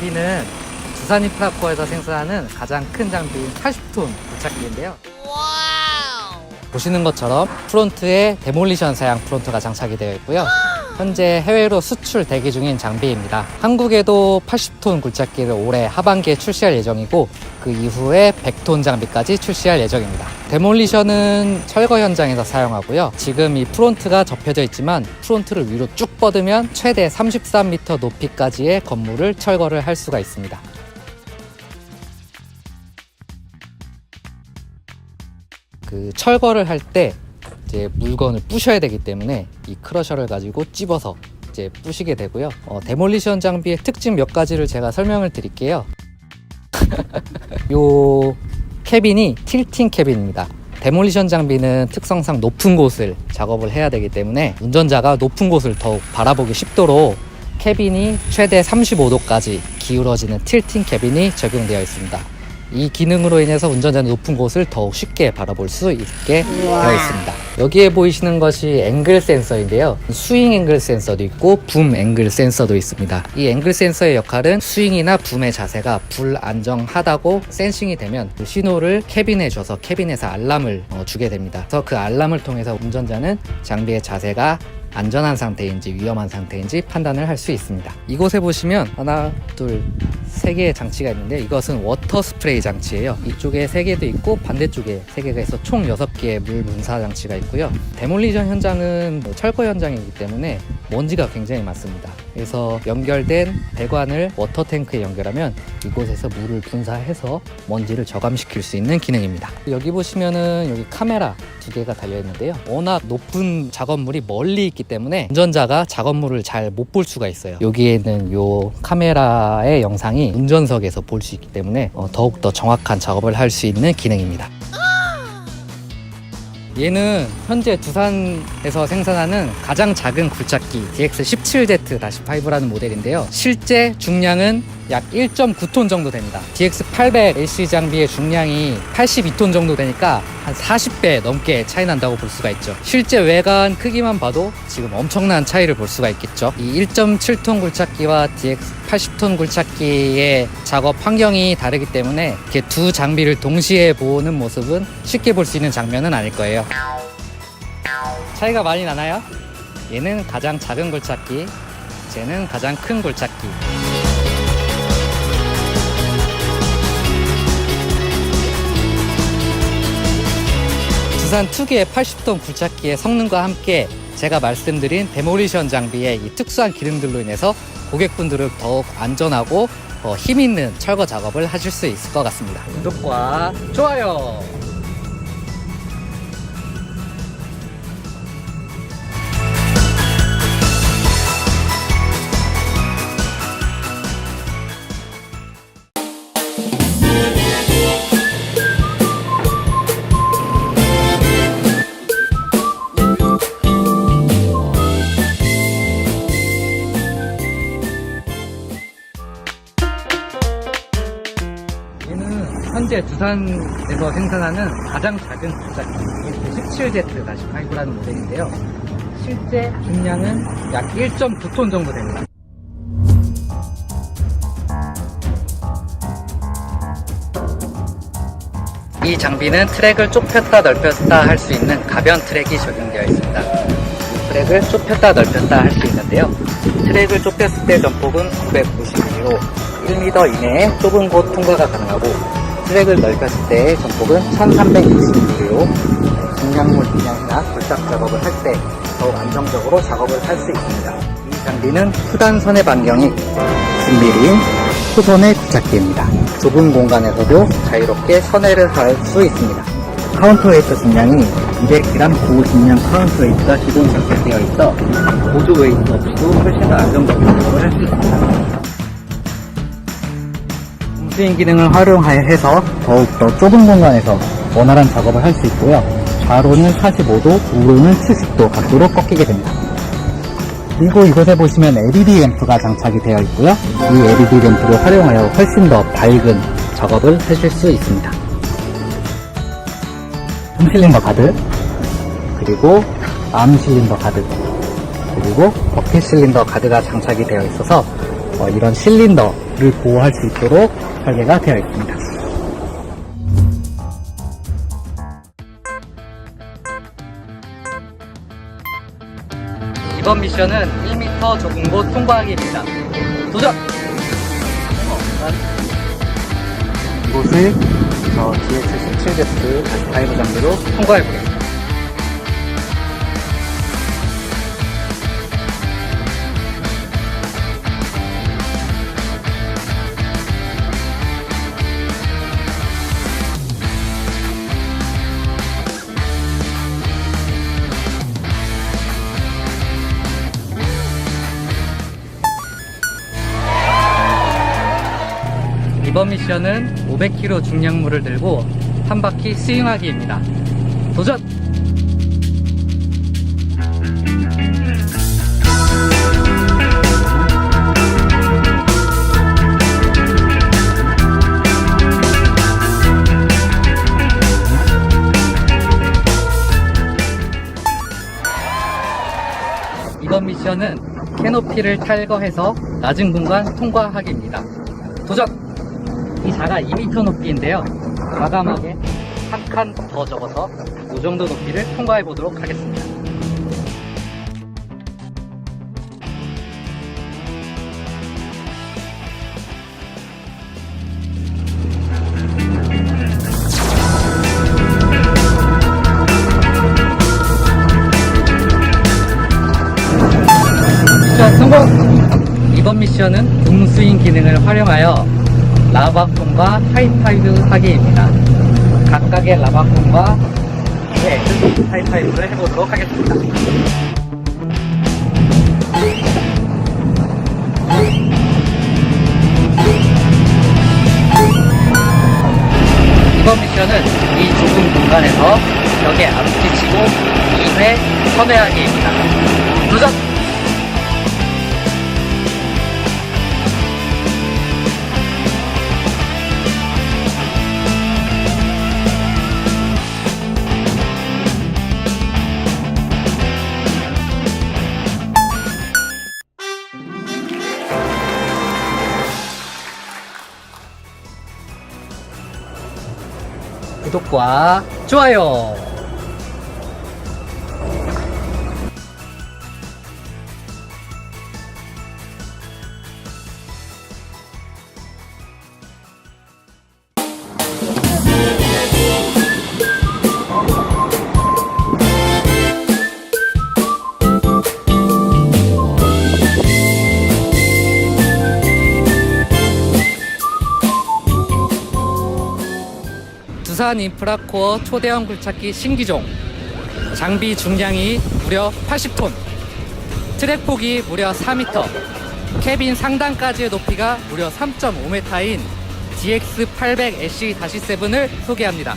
장비는 두산 인프라코어에서 생산하는 가장 큰 장비인 80톤 굴착기인데요. 보시는 것처럼 프론트에 데몰리션 사양 프론트가 장착이 되어 있고요. 현재 해외로 수출 대기 중인 장비입니다. 한국에도 80톤 굴착기를 올해 하반기에 출시할 예정이고 그 이후에 100톤 장비까지 출시할 예정입니다. 데몰리션은 철거 현장에서 사용하고요. 지금 이 프론트가 접혀져 있지만 프론트를 위로 쭉 뻗으면 최대 33m 높이까지의 건물을 철거를 할 수가 있습니다. 그 철거를 할 때 이제 물건을 부셔야 되기 때문에 이 크러셔를 가지고 찝어서 이제 부시게 되고요. 데몰리션 장비의 특징 몇 가지를 제가 설명을 드릴게요. 요 캐빈이 틸팅 캐빈입니다. 데몰리션 장비는 특성상 높은 곳을 작업을 해야 되기 때문에 운전자가 높은 곳을 더욱 바라보기 쉽도록 캐빈이 최대 35도까지 기울어지는 틸팅 캐빈이 적용되어 있습니다. 이 기능으로 인해서 운전자는 높은 곳을 더욱 쉽게 바라볼 수 있게 되어 있습니다. 여기에 보이시는 것이 앵글 센서인데요. 스윙 앵글 센서도 있고 붐 앵글 센서도 있습니다. 이 앵글 센서의 역할은 스윙이나 붐의 자세가 불안정하다고 센싱이 되면 그 신호를 캐빈에 줘서 캐빈에서 알람을 주게 됩니다. 그래서 그 알람을 통해서 운전자는 장비의 자세가 안전한 상태인지 위험한 상태인지 판단을 할 수 있습니다. 이곳에 보시면 하나, 둘, 세 개의 장치가 있는데 이것은 워터 스프레이 장치예요. 이쪽에 3개도 있고 반대쪽에 3개가 있어 총 6개의 물 분사 장치가 있고요. 데몰리션 현장은 철거 현장이기 때문에 먼지가 굉장히 많습니다. 그래서 연결된 배관을 워터 탱크에 연결하면 이곳에서 물을 분사해서 먼지를 저감시킬 수 있는 기능입니다. 여기 보시면은 여기 카메라 2개가 달려 있는데요. 워낙 높은 작업물이 멀리 있기 때문에 운전자가 작업물을 잘 못 볼 수가 있어요. 여기에는 요 카메라의 영상이 운전석에서 볼 수 있기 때문에 더욱더 정확한 작업을 할 수 있는 기능입니다. 얘는 현재 두산에서 생산하는 가장 작은 굴착기 DX17Z-5라는 모델인데요. 실제 중량은 약 1.9톤 정도 됩니다. DX800AC 장비의 중량이 82톤 정도 되니까 한 40배 넘게 차이 난다고 볼 수가 있죠. 실제 외관 크기만 봐도 지금 엄청난 차이를 볼 수가 있겠죠. 이 1.7톤 굴착기와 DX80톤 굴착기의 작업 환경이 다르기 때문에 이렇게 두 장비를 동시에 보는 모습은 쉽게 볼 수 있는 장면은 아닐 거예요. 차이가 많이 나나요? 얘는 가장 작은 굴착기, 쟤는 가장 큰 굴착기. 두산 2개의 80톤 굴착기의 성능과 함께 제가 말씀드린 데몰리션 장비의 이 특수한 기능들로 인해서 고객분들을 더욱 안전하고 힘있는 철거 작업을 하실 수 있을 것 같습니다. 구독과 좋아요! 현재 두산에서 생산하는 가장 작은 굴착기 DX17Z-5라는 모델인데요. 실제 중량은 약 1.9톤 정도 됩니다. 이 장비는 트랙을 좁혔다 넓혔다 할 수 있는 가변 트랙이 적용되어 있습니다. 이 트랙을 좁혔다 넓혔다 할 수 있는데요. 트랙을 좁혔을 때 전폭은 990mm, 1m 이내에 좁은 곳 통과가 가능하고 트랙을 넓혔을 때 전폭은 1320mm로 중량물 인양이나 굴착 작업을 할 때 더욱 안정적으로 작업을 할 수 있습니다. 이 장비는 후단 선의 반경이 10mm인 후선의 굴착기입니다. 좁은 공간에서도 자유롭게 선회를 할 수 있습니다. 카운터웨이트 중량이 200g 고중량 카운터웨이트가 기본 장착되어 있어 보조 웨이트 없이도 훨씬 더 안정적인 작업을 할 수 있습니다. 스윙 기능을 활용해서 더욱더 좁은 공간에서 원활한 작업을 할 수 있고요. 좌로는 45도, 우로는 70도 각도로 꺾이게 됩니다. 그리고 이곳에 보시면 LED 램프가 장착이 되어 있고요. 이 LED 램프를 활용하여 훨씬 더 밝은 작업을 하실 수 있습니다. 홈실린더 가드, 그리고 암 실린더 가드, 그리고 버킷 실린더 가드가 장착이 되어 있어서 이런 실린더를 보호할 수 있도록 설계가 되어 있습니다. 이번 미션은 1m 좁은 곳 통과하기입니다. 도전! 이곳을 저 GH77Z 다이브 장비로 통과해보겠습니다. 이번 미션은 500kg 중량물을 들고 한 바퀴 스윙하기입니다. 도전! 이번 미션은 캐노피를 탈거해서 낮은 공간 통과하기입니다. 도전! 이 자가 2m 높이인데요. 과감하게 한 칸 더 접어서 이 정도 높이를 통과해 보도록 하겠습니다. 미션 성공! 이번 미션은 붐스윙 기능을 활용하여 라바콘과 하이파이브 하기입니다. 각각의 라바콘과 하이파이브를 해보도록 하겠습니다. 이번 미션은 이 좁은 공간에서 벽에 안 부딪히고 2회 선회하기입니다. 도전! 구독과 좋아요. 두산 인프라코어 초대형 굴착기 신기종. 장비 중량이 무려 80톤, 트랙 폭이 무려 4m, 캐빈 상단까지의 높이가 무려 3.5m인 DX800SC-7을 소개합니다.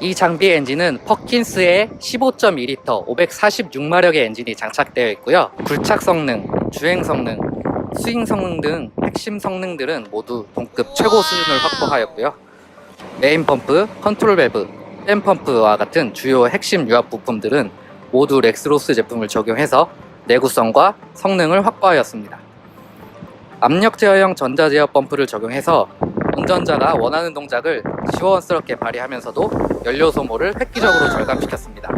이 장비의 엔진은 퍼킨스의 15.2L 546마력의 엔진이 장착되어 있고요. 굴착 성능, 주행 성능, 스윙 성능 등 핵심 성능들은 모두 동급 최고 수준을 확보하였고요. 메인 펌프, 컨트롤 밸브, 댐 펌프와 같은 주요 핵심 유압 부품들은 모두 렉스로스 제품을 적용해서 내구성과 성능을 확보하였습니다. 압력 제어형 전자 제어 펌프를 적용해서 운전자가 원하는 동작을 시원스럽게 발휘하면서도 연료 소모를 획기적으로 절감시켰습니다.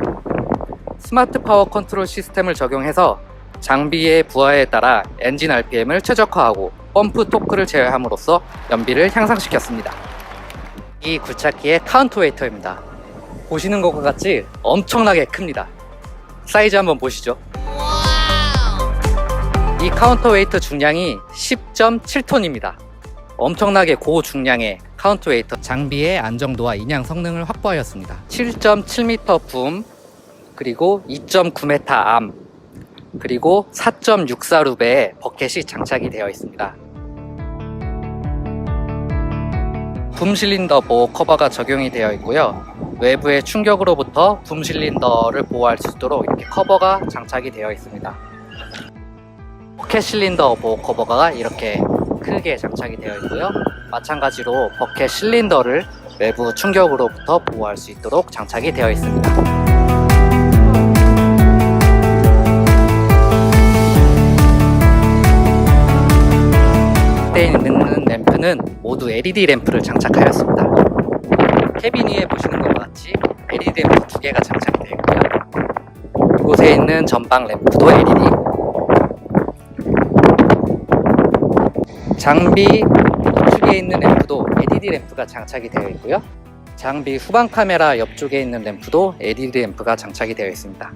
스마트 파워 컨트롤 시스템을 적용해서 장비의 부하에 따라 엔진 RPM을 최적화하고 펌프 토크를 제어함으로써 연비를 향상시켰습니다. 이 굴착기의 카운터웨이터입니다. 보시는 것과 같이 엄청나게 큽니다. 사이즈 한번 보시죠. 이 카운터웨이터 중량이 10.7톤입니다. 엄청나게 고중량의 카운터웨이터, 장비의 안정도와 인양 성능을 확보하였습니다. 7.7m 붐, 그리고 2.9m 암, 그리고 4.64루베의 버켓이 장착이 되어 있습니다. 붐 실린더 보호 커버가 적용이 되어 있고요. 외부의 충격으로부터 붐 실린더를 보호할 수 있도록 이렇게 커버가 장착이 되어 있습니다. 버켓 실린더 보호 커버가 이렇게 크게 장착이 되어 있고요. 마찬가지로 버켓 실린더를 외부 충격으로부터 보호할 수 있도록 장착이 되어 있습니다. 에 있는 램프는 모두 LED 램프를 장착하였습니다. 캐빈 위에 보시는 것과 같이 LED 램프 2개가 장착이 되어 있고요. 이곳에 있는 전방 램프도 LED, 장비 우측에 있는 램프도 LED 램프가 장착이 되어 있고요. 장비 후방 카메라 옆쪽에 있는 램프도 LED 램프가 장착이 되어 있습니다.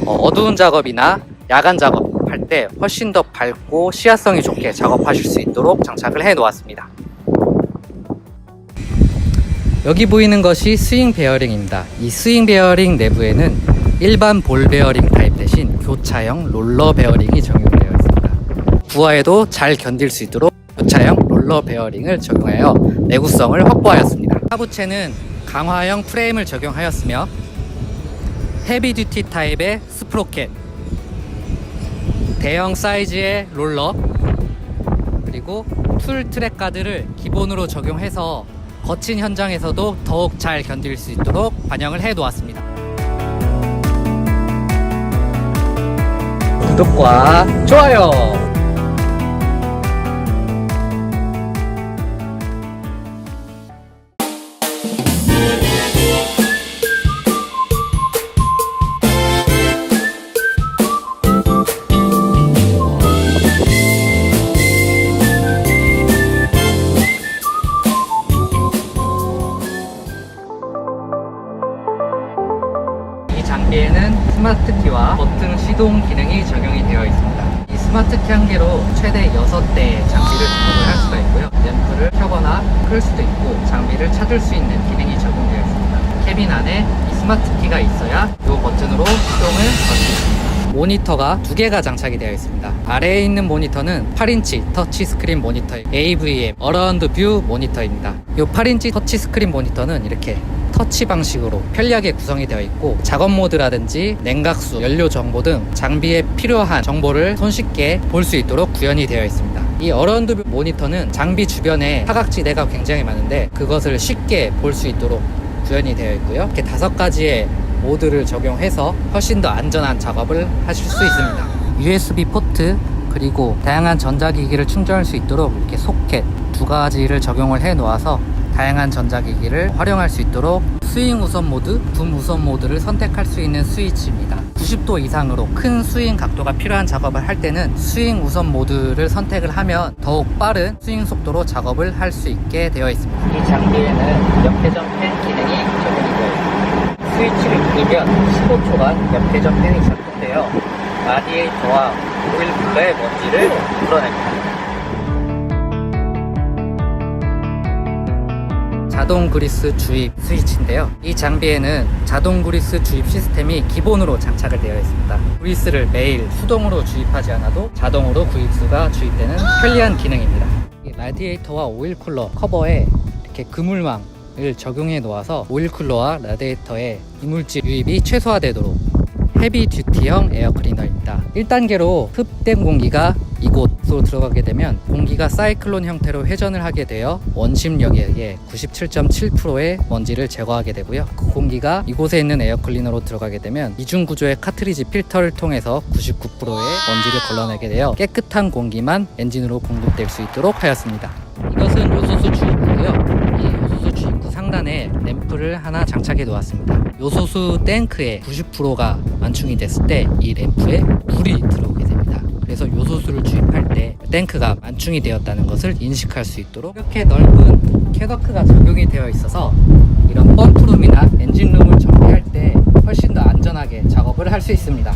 어두운 작업이나 야간 작업할 때 훨씬 더 밝고 시야성이 좋게 작업하실 수 있도록 장착을 해 놓았습니다. 여기 보이는 것이 스윙 베어링입니다. 이 스윙 베어링 내부에는 일반 볼 베어링 타입 대신 교차형 롤러 베어링이 적용되어 있습니다. 부하에도 잘 견딜 수 있도록 교차형 롤러 베어링을 적용하여 내구성을 확보하였습니다. 하부체는 강화형 프레임을 적용하였으며 헤비듀티 타입의 스프로켓, 대형 사이즈의 롤러, 그리고 툴 트랙 가드를 기본으로 적용해서 거친 현장에서도 더욱 잘 견딜 수 있도록 반영을 해 놓았습니다. 구독과 좋아요! 장비에는 스마트 키와 버튼 시동 기능이 적용이 되어 있습니다. 이 스마트 키 한 개로 최대 6대의 장비를 조정을 할 수가 있고요. 램프를 켜거나 끌 수도 있고 장비를 찾을 수 있는 기능이 적용되어 있습니다. 캐빈 안에 이 스마트 키가 있어야 이 버튼으로 시동을 걸 수 있습니다. 모니터가 2개가 장착이 되어 있습니다. 아래에 있는 모니터는 8인치 터치 스크린 모니터 AVM 어라운드 뷰 모니터입니다. 이 8인치 터치 스크린 모니터는 이렇게 터치 방식으로 편리하게 구성이 되어 있고 작업 모드라든지 냉각수, 연료 정보 등 장비에 필요한 정보를 손쉽게 볼 수 있도록 구현이 되어 있습니다. 이 어라운드 뷰 모니터는 장비 주변에 사각지대가 굉장히 많은데 그것을 쉽게 볼 수 있도록 구현이 되어 있고요. 이렇게 5가지의 모드를 적용해서 훨씬 더 안전한 작업을 하실 수 있습니다. USB 포트 그리고 다양한 전자기기를 충전할 수 있도록 이렇게 소켓 2가지를 적용을 해 놓아서 다양한 전자기기를 활용할 수 있도록 스윙 우선 모드, 붐 우선 모드를 선택할 수 있는 스위치입니다. 90도 이상으로 큰 스윙 각도가 필요한 작업을 할 때는 스윙 우선 모드를 선택을 하면 더욱 빠른 스윙 속도로 작업을 할 수 있게 되어 있습니다. 이 장비에는 역회전 팬 기능이 적용이 되어 있습니다. 스위치를 누르면 15초간 역회전 팬이 작동되어 라디에이터와 오일 쿨러의 먼지를 불어냅니다. 자동 그리스 주입 스위치인데요. 이 장비에는 자동 그리스 주입 시스템이 기본으로 장착을 되어 있습니다. 그리스를 매일 수동으로 주입하지 않아도 자동으로 그리스가 주입되는 편리한 기능입니다. 이 라디에이터와 오일 쿨러 커버에 이렇게 그물망을 적용해 놓아서 오일 쿨러와 라디에이터에 이물질 유입이 최소화되도록 헤비 듀티형 에어 클리너입니다. 1단계로 흡된 공기가 이곳으로 들어가게 되면 공기가 사이클론 형태로 회전을 하게 되어 원심력에 97.7%의 먼지를 제거하게 되고요. 그 공기가 이곳에 있는 에어 클리너로 들어가게 되면 이중 구조의 카트리지 필터를 통해서 99%의 먼지를 걸러내게 되어 깨끗한 공기만 엔진으로 공급될 수 있도록 하였습니다. 이것은 요소수 주입구고요. 이 요소수 주입구 상단에 램프를 하나 장착해 놓았습니다. 요소수 탱크의 90%가 완충이 됐을 때 이 램프에 불이 들어오게 됩니다. 그래서 요소수를 주입할 때 탱크가 완충이 되었다는 것을 인식할 수 있도록 이렇게 넓은 캐더크가 적용이 되어 있어서 이런 펌프룸이나 엔진룸을 정비할 때 훨씬 더 안전하게 작업을 할 수 있습니다.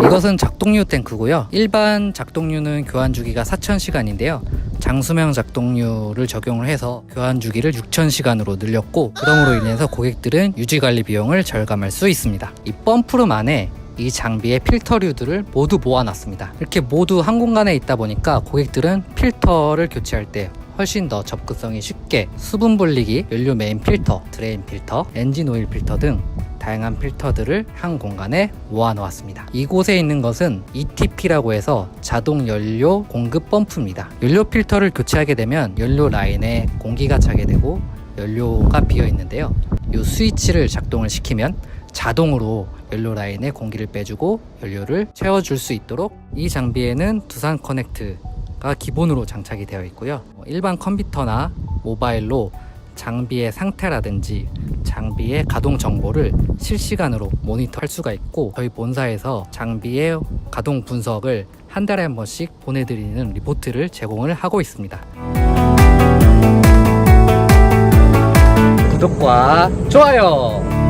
이것은 작동류 탱크고요. 일반 작동류는 교환 주기가 4000시간인데요. 장수명 작동류를 적용을 해서 교환 주기를 6000시간으로 늘렸고 그럼으로 인해서 고객들은 유지관리 비용을 절감할 수 있습니다. 이 펌프룸 안에 이 장비의 필터류들을 모두 모아놨습니다. 이렇게 모두 한 공간에 있다 보니까 고객들은 필터를 교체할 때 훨씬 더 접근성이 쉽게 수분 분리기, 연료 메인 필터, 드레인 필터, 엔진 오일 필터 등 다양한 필터들을 한 공간에 모아 놓았습니다. 이곳에 있는 것은 ETP라고 해서 자동 연료 공급 펌프입니다. 연료 필터를 교체하게 되면 연료 라인에 공기가 차게 되고 연료가 비어 있는데요. 이 스위치를 작동을 시키면 자동으로 연료 라인에 공기를 빼주고 연료를 채워줄 수 있도록, 이 장비에는 두산 커넥트가 기본으로 장착이 되어 있고요. 일반 컴퓨터나 모바일로 장비의 상태라든지 장비의 가동 정보를 실시간으로 모니터할 수가 있고, 저희 본사에서 장비의 가동 분석을 한 달에 한 번씩 보내드리는 리포트를 제공을 하고 있습니다. 구독과 좋아요!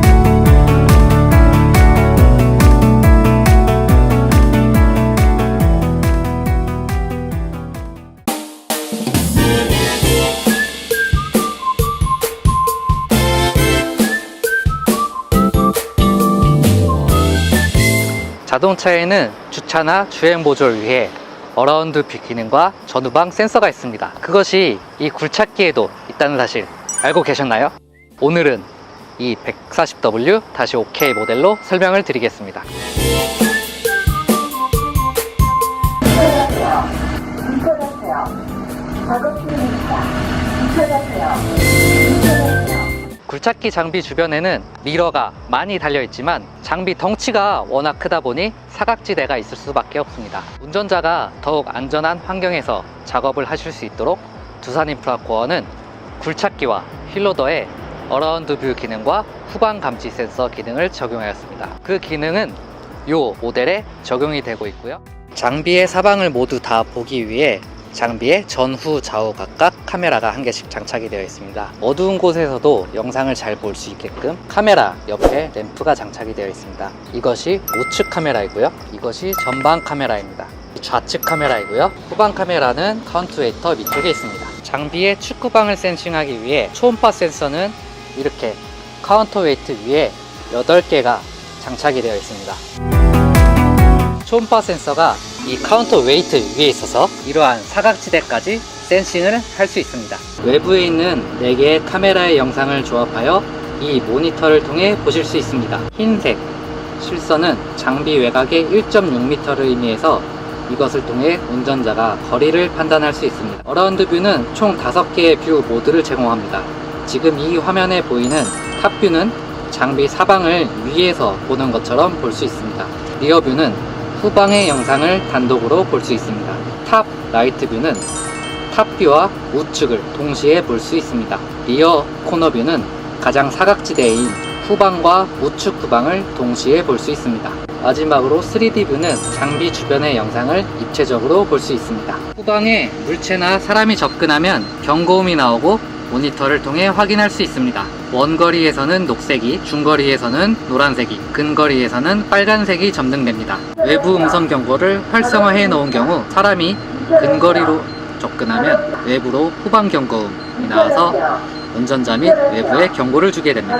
자동차에는 주차나 주행 보조를 위해 어라운드 뷰 기능과 전후방 센서가 있습니다. 그것이 이 굴착기에도 있다는 사실 알고 계셨나요? 오늘은 이 140W-5K 모델로 설명을 드리겠습니다. 굴착기 장비 주변에는 미러가 많이 달려있지만 장비 덩치가 워낙 크다 보니 사각지대가 있을 수밖에 없습니다. 운전자가 더욱 안전한 환경에서 작업을 하실 수 있도록 두산인프라코어는 굴착기와 휠로더에 어라운드 뷰 기능과 후방 감지 센서 기능을 적용하였습니다. 그 기능은 이 모델에 적용이 되고 있고요. 장비의 사방을 모두 다 보기 위해 장비에 전후 좌우 각각 카메라가 한 개씩 장착이 되어 있습니다. 어두운 곳에서도 영상을 잘 볼 수 있게끔 카메라 옆에 램프가 장착이 되어 있습니다. 이것이 우측 카메라이고요. 이것이 전방 카메라입니다. 좌측 카메라이고요. 후방 카메라는 카운트웨이터 밑쪽에 있습니다. 장비의 축구방을 센싱하기 위해 초음파 센서는 이렇게 카운터웨이트 위에 8개가 장착이 되어 있습니다. 초음파 센서가 이 카운터웨이트 위에 있어서 이러한 사각지대까지 센싱을 할 수 있습니다. 외부에 있는 4개의 카메라의 영상을 조합하여 이 모니터를 통해 보실 수 있습니다. 흰색 실선은 장비 외곽의 1.6m를 의미해서 이것을 통해 운전자가 거리를 판단할 수 있습니다. 어라운드 뷰는 총 5개의 뷰 모드를 제공합니다. 지금 이 화면에 보이는 탑뷰는 장비 사방을 위에서 보는 것처럼 볼 수 있습니다. 리어뷰는 후방의 영상을 단독으로 볼 수 있습니다. 탑 라이트 뷰는 탑뷰와 우측을 동시에 볼 수 있습니다. 리어 코너뷰는 가장 사각지대인 후방과 우측 후방을 동시에 볼 수 있습니다. 마지막으로 3D 뷰는 장비 주변의 영상을 입체적으로 볼 수 있습니다. 후방에 물체나 사람이 접근하면 경고음이 나오고 모니터를 통해 확인할 수 있습니다. 원거리에서는 녹색이, 중거리에서는 노란색이, 근거리에서는 빨간색이 점등됩니다. 외부 음성 경보를 활성화해 놓은 경우 사람이 근거리로 접근하면 외부로 후방 경고음이 나와서 운전자 및 외부에 경고를 주게 됩니다.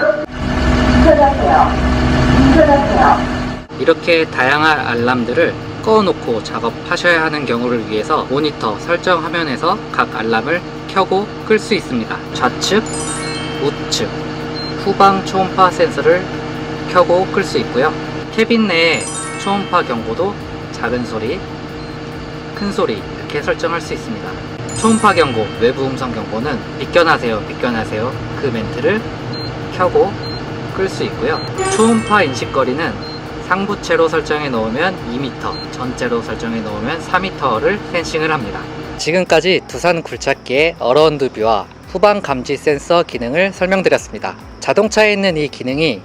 이렇게 다양한 알람들을 꺼놓고 작업하셔야 하는 경우를 위해서 모니터 설정 화면에서 각 알람을 켜고 끌 수 있습니다. 좌측, 우측, 후방 초음파 센서를 켜고 끌 수 있고요. 캐빈 내에 초음파 경고도 작은 소리, 큰 소리 이렇게 설정할 수 있습니다. 초음파 경고, 외부 음성 경고는 비껴나세요, 비껴나세요 그 멘트를 켜고 끌 수 있고요. 초음파 인식거리는 상부채로 설정해 놓으면 2m, 전체로 설정해 놓으면 4m를 센싱을 합니다. 지금까지 두산 굴착기의 어라운드 뷰와 후방 감지 센서 기능을 설명드렸습니다. 자동차에 있는 이 기능이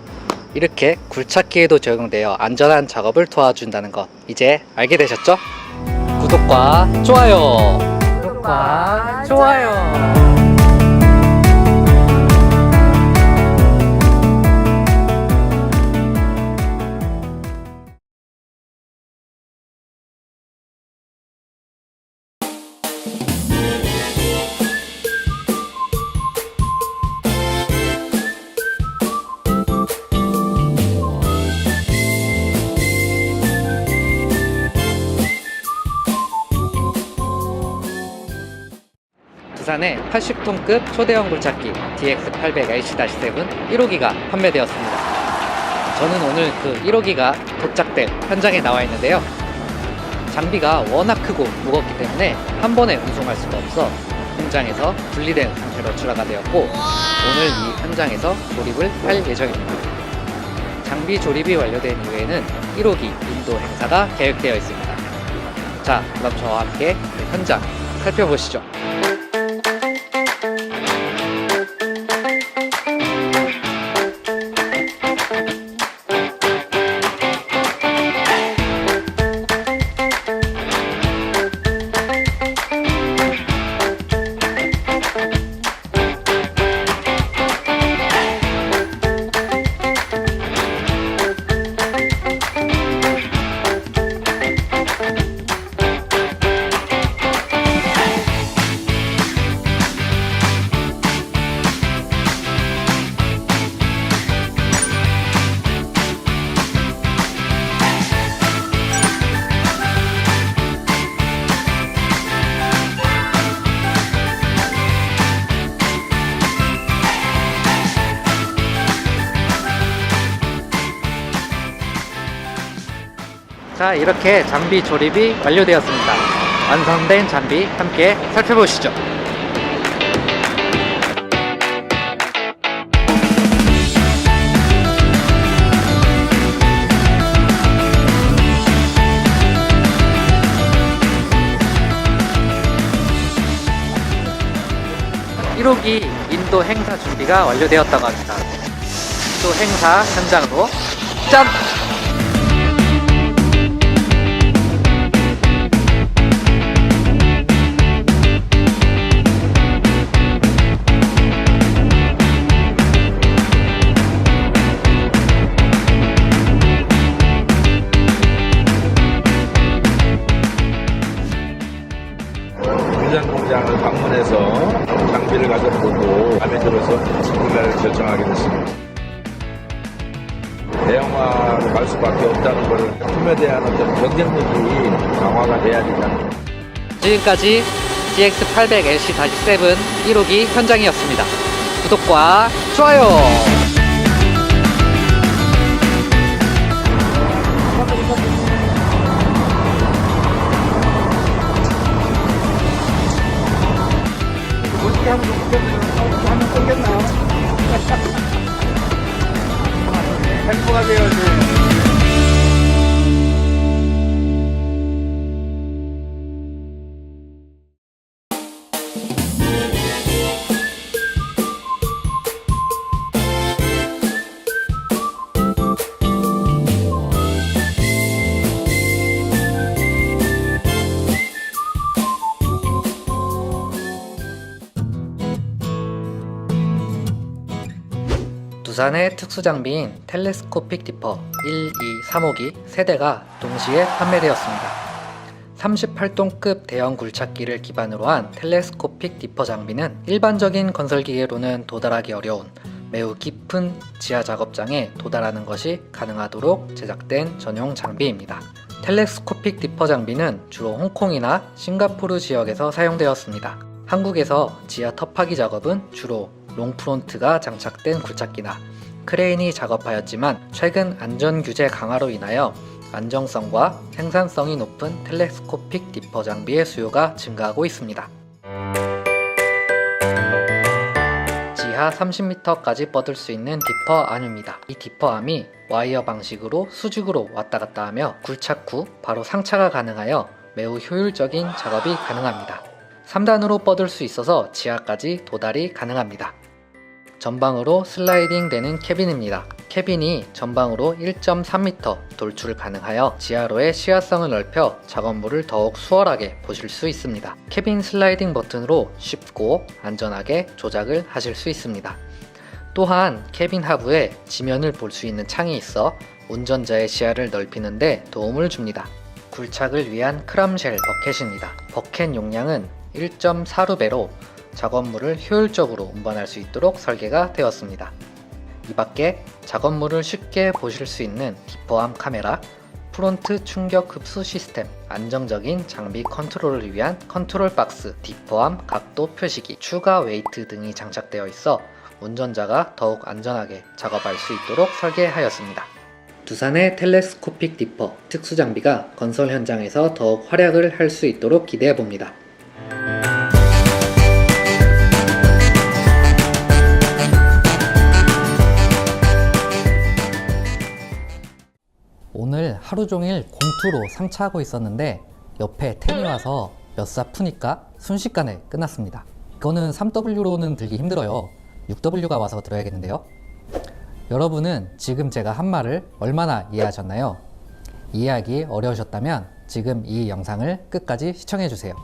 이렇게 굴착기에도 적용되어 안전한 작업을 도와준다는 것 이제 알게 되셨죠? 구독과 좋아요! 구독과 좋아요! 두산의 80톤급 초대형 굴착기 DX800LC-7 1호기가 판매되었습니다. 저는 오늘 그 1호기가 도착된 현장에 나와 있는데요. 장비가 워낙 크고 무겁기 때문에 한 번에 운송할 수가 없어 공장에서 분리된 상태로 출하가 되었고, 오늘 이 현장에서 조립을 할 예정입니다. 장비 조립이 완료된 이후에는 1호기 인도 행사가 계획되어 있습니다. 자, 그럼 저와 함께 그 현장 살펴보시죠. 자, 이렇게 장비 조립이 완료되었습니다. 완성된 장비 함께 살펴보시죠. (1호기) 인도 행사 준비가 완료되었다고 합니다. 또 행사 현장으로 짠! 공장을 방문해서 장비를 가져보고 마음에 들어서 구매를 결정하게 됐습니다. 대형화로 갈 수밖에 없다는 것을 품에 대한 어떤 경쟁력이 강화가 돼야 된다. 지금까지 DX800LC-7 1호기 현장이었습니다. 구독과 좋아요! 한번 끊겼나요? 행복하 되어야지. 두산의 특수장비인 텔레스코픽 디퍼 1, 2, 3호기 세대가 동시에 판매되었습니다. 38톤급 대형 굴착기를 기반으로 한 텔레스코픽 디퍼 장비는 일반적인 건설기계로는 도달하기 어려운 매우 깊은 지하 작업장에 도달하는 것이 가능하도록 제작된 전용 장비입니다. 텔레스코픽 디퍼 장비는 주로 홍콩이나 싱가포르 지역에서 사용되었습니다. 한국에서 지하 터파기 작업은 주로 롱프론트가 장착된 굴착기나 크레인이 작업하였지만, 최근 안전규제 강화로 인하여 안정성과 생산성이 높은 텔레스코픽 디퍼 장비의 수요가 증가하고 있습니다. 지하 30m까지 뻗을 수 있는 디퍼 암입니다. 이 디퍼 암이 와이어 방식으로 수직으로 왔다 갔다 하며 굴착 후 바로 상차가 가능하여 매우 효율적인 작업이 가능합니다. 3단으로 뻗을 수 있어서 지하까지 도달이 가능합니다. 전방으로 슬라이딩 되는 캐빈입니다. 캐빈이 전방으로 1.3m 돌출 가능하여 지하로의 시야성을 넓혀 작업물을 더욱 수월하게 보실 수 있습니다. 캐빈 슬라이딩 버튼으로 쉽고 안전하게 조작을 하실 수 있습니다. 또한 캐빈 하부에 지면을 볼 수 있는 창이 있어 운전자의 시야를 넓히는 데 도움을 줍니다. 굴착을 위한 크람쉘 버켓입니다. 버켓 용량은 1.4루베로 작업물을 효율적으로 운반할 수 있도록 설계가 되었습니다. 이 밖에 작업물을 쉽게 보실 수 있는 디퍼암 카메라, 프론트 충격 흡수 시스템, 안정적인 장비 컨트롤을 위한 컨트롤 박스, 디퍼암 각도 표시기, 추가 웨이트 등이 장착되어 있어 운전자가 더욱 안전하게 작업할 수 있도록 설계하였습니다. 두산의 텔레스코픽 디퍼 특수 장비가 건설 현장에서 더욱 활약을 할 수 있도록 기대해 봅니다. 오늘 하루 종일 공투로 상차하고 있었는데 옆에 텐이 와서 몇 사 푸니까 순식간에 끝났습니다. 이거는 3W로는 들기 힘들어요. 6W가 와서 들어야겠는데요. 여러분은 지금 제가 한 말을 얼마나 이해하셨나요? 이해하기 어려우셨다면 지금 이 영상을 끝까지 시청해 주세요.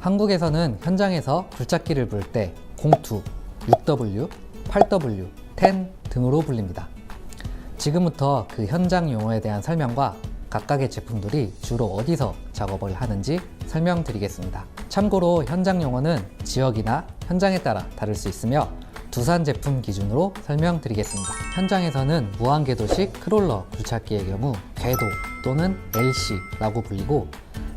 한국에서는 현장에서 굴착기를 부를 때 공투, 6W, 8W, 10 등으로 불립니다. 지금부터 그 현장 용어에 대한 설명과 각각의 제품들이 주로 어디서 작업을 하는지 설명드리겠습니다. 참고로 현장 용어는 지역이나 현장에 따라 다를 수 있으며 두산 제품 기준으로 설명드리겠습니다. 현장에서는 무한궤도식 크롤러 굴착기의 경우 궤도 또는 LC라고 불리고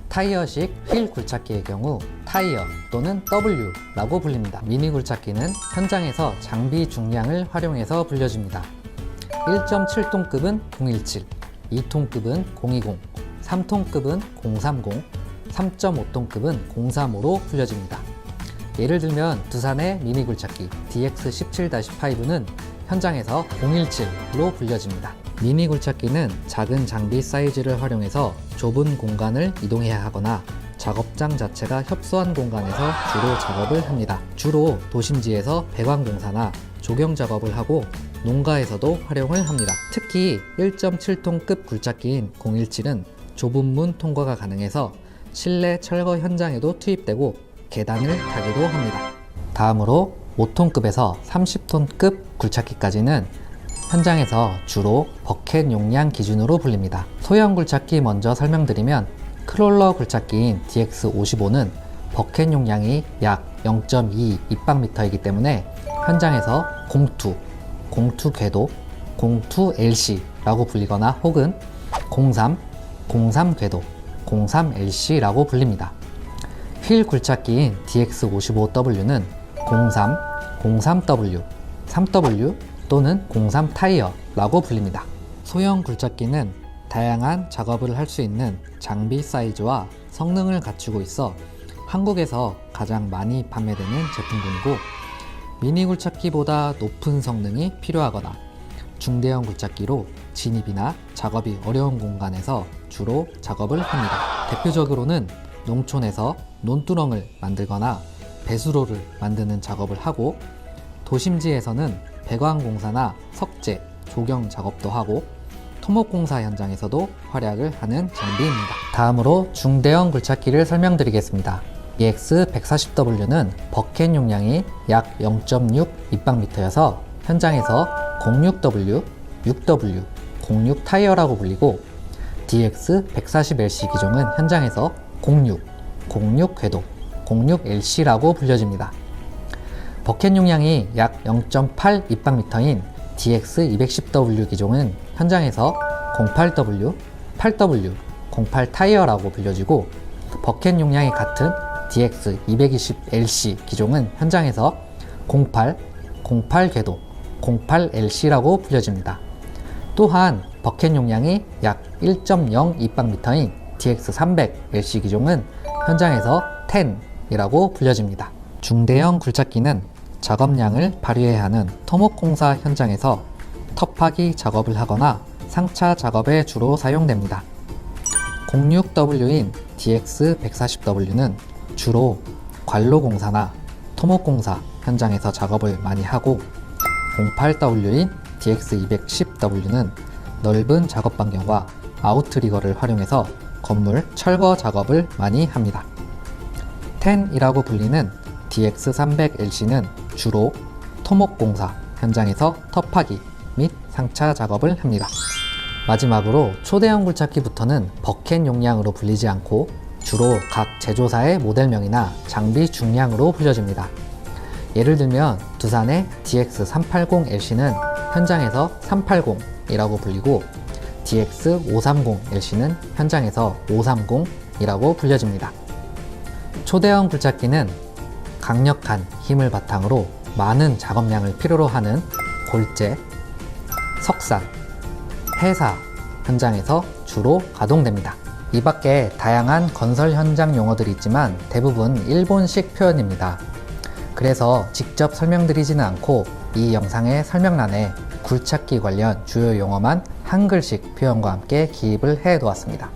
타이어식 휠 굴착기의 경우 타이어 또는 W라고 불립니다. 미니 굴착기는 현장에서 장비 중량을 활용해서 불려집니다. 1.7톤급은 017, 2톤급은 020, 3톤급은 030, 3.5톤급은 035로 불려집니다. 예를 들면 두산의 미니 굴착기 DX17-5는 현장에서 017로 불려집니다. 미니 굴착기는 작은 장비 사이즈를 활용해서 좁은 공간을 이동해야 하거나 작업장 자체가 협소한 공간에서 주로 작업을 합니다. 주로 도심지에서 배관공사나 조경 작업을 하고 농가에서도 활용을 합니다. 특히 1.7톤급 굴착기인 017은 좁은 문 통과가 가능해서 실내 철거 현장에도 투입되고 계단을 타기도 합니다. 다음으로 5톤급에서 30톤급 굴착기까지는 현장에서 주로 버켓 용량 기준으로 불립니다. 소형 굴착기 먼저 설명드리면 크롤러 굴착기인 DX55는 버켓 용량이 약 0.2 입방미터이기 때문에 현장에서 공투, 공투 궤도, 공투 LC라고 불리거나 혹은 03, 03 궤도, 03 LC라고 불립니다. 휠 굴착기인 DX55W는 03, 03W, 3W 또는 03 타이어라고 불립니다. 소형 굴착기는 다양한 작업을 할 수 있는 장비 사이즈와 성능을 갖추고 있어 한국에서 가장 많이 판매되는 제품군이고 미니 굴착기보다 높은 성능이 필요하거나 중대형 굴착기로 진입이나 작업이 어려운 공간에서 주로 작업을 합니다. 대표적으로는 농촌에서 논두렁을 만들거나 배수로를 만드는 작업을 하고 도심지에서는 배관공사나 석재, 조경 작업도 하고 토목공사 현장에서도 활약을 하는 장비입니다. 다음으로 중대형 굴착기를 설명드리겠습니다. EX140W는 버켓 용량이 약 0.6 입방미터여서 현장에서 06W, 6W, 06 타이어라고 불리고 DX140LC 기종은 현장에서 06, 06 궤도, 06 LC라고 불려집니다. 버켓 용량이 약 0.8 입방미터인 DX210W 기종은 현장에서 08W, 8W, 08 타이어라고 불려지고 버켓 용량이 같은 DX220LC 기종은 현장에서 08, 08 궤도, 08 LC라고 불려집니다. 또한 버켓 용량이 약 1.0 입방미터인 DX300LC 기종은 현장에서 10이라고 불려집니다. 중대형 굴착기는 작업량을 발휘해야 하는 토목공사 현장에서 터파기 작업을 하거나 상차 작업에 주로 사용됩니다. 06W인 DX140W는 주로 관로공사나 토목공사 현장에서 작업을 많이 하고 08W인 DX210W는 넓은 작업 반경과 아웃트리거를 활용해서 건물 철거 작업을 많이 합니다. 10이라고 불리는 DX300LC는 주로 토목공사 현장에서 터파기 및 상차 작업을 합니다. 마지막으로 초대형 굴착기부터는 버켓 용량으로 불리지 않고 주로 각 제조사의 모델명이나 장비 중량으로 불려집니다. 예를 들면 두산의 DX380LC는 현장에서 380이라고 불리고 DX530LC는 현장에서 530이라고 불려집니다. 초대형 굴착기는 강력한 힘을 바탕으로 많은 작업량을 필요로 하는 골재, 석산, 회사 현장에서 주로 가동됩니다. 이 밖에 다양한 건설 현장 용어들이 있지만 대부분 일본식 표현입니다. 그래서 직접 설명드리지는 않고 이 영상의 설명란에 굴착기 관련 주요 용어만 한글식 표현과 함께 기입을 해 놓았습니다.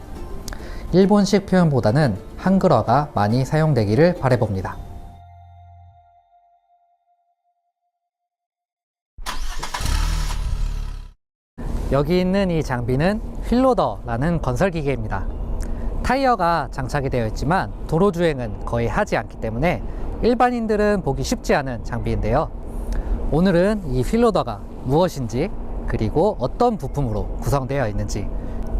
일본식 표현보다는 한글어가 많이 사용되기를 바라봅니다. 여기 있는 이 장비는 휠로더라는 건설 기계입니다. 타이어가 장착이 되어 있지만 도로 주행은 거의 하지 않기 때문에 일반인들은 보기 쉽지 않은 장비인데요. 오늘은 이 휠로더가 무엇인지, 그리고 어떤 부품으로 구성되어 있는지,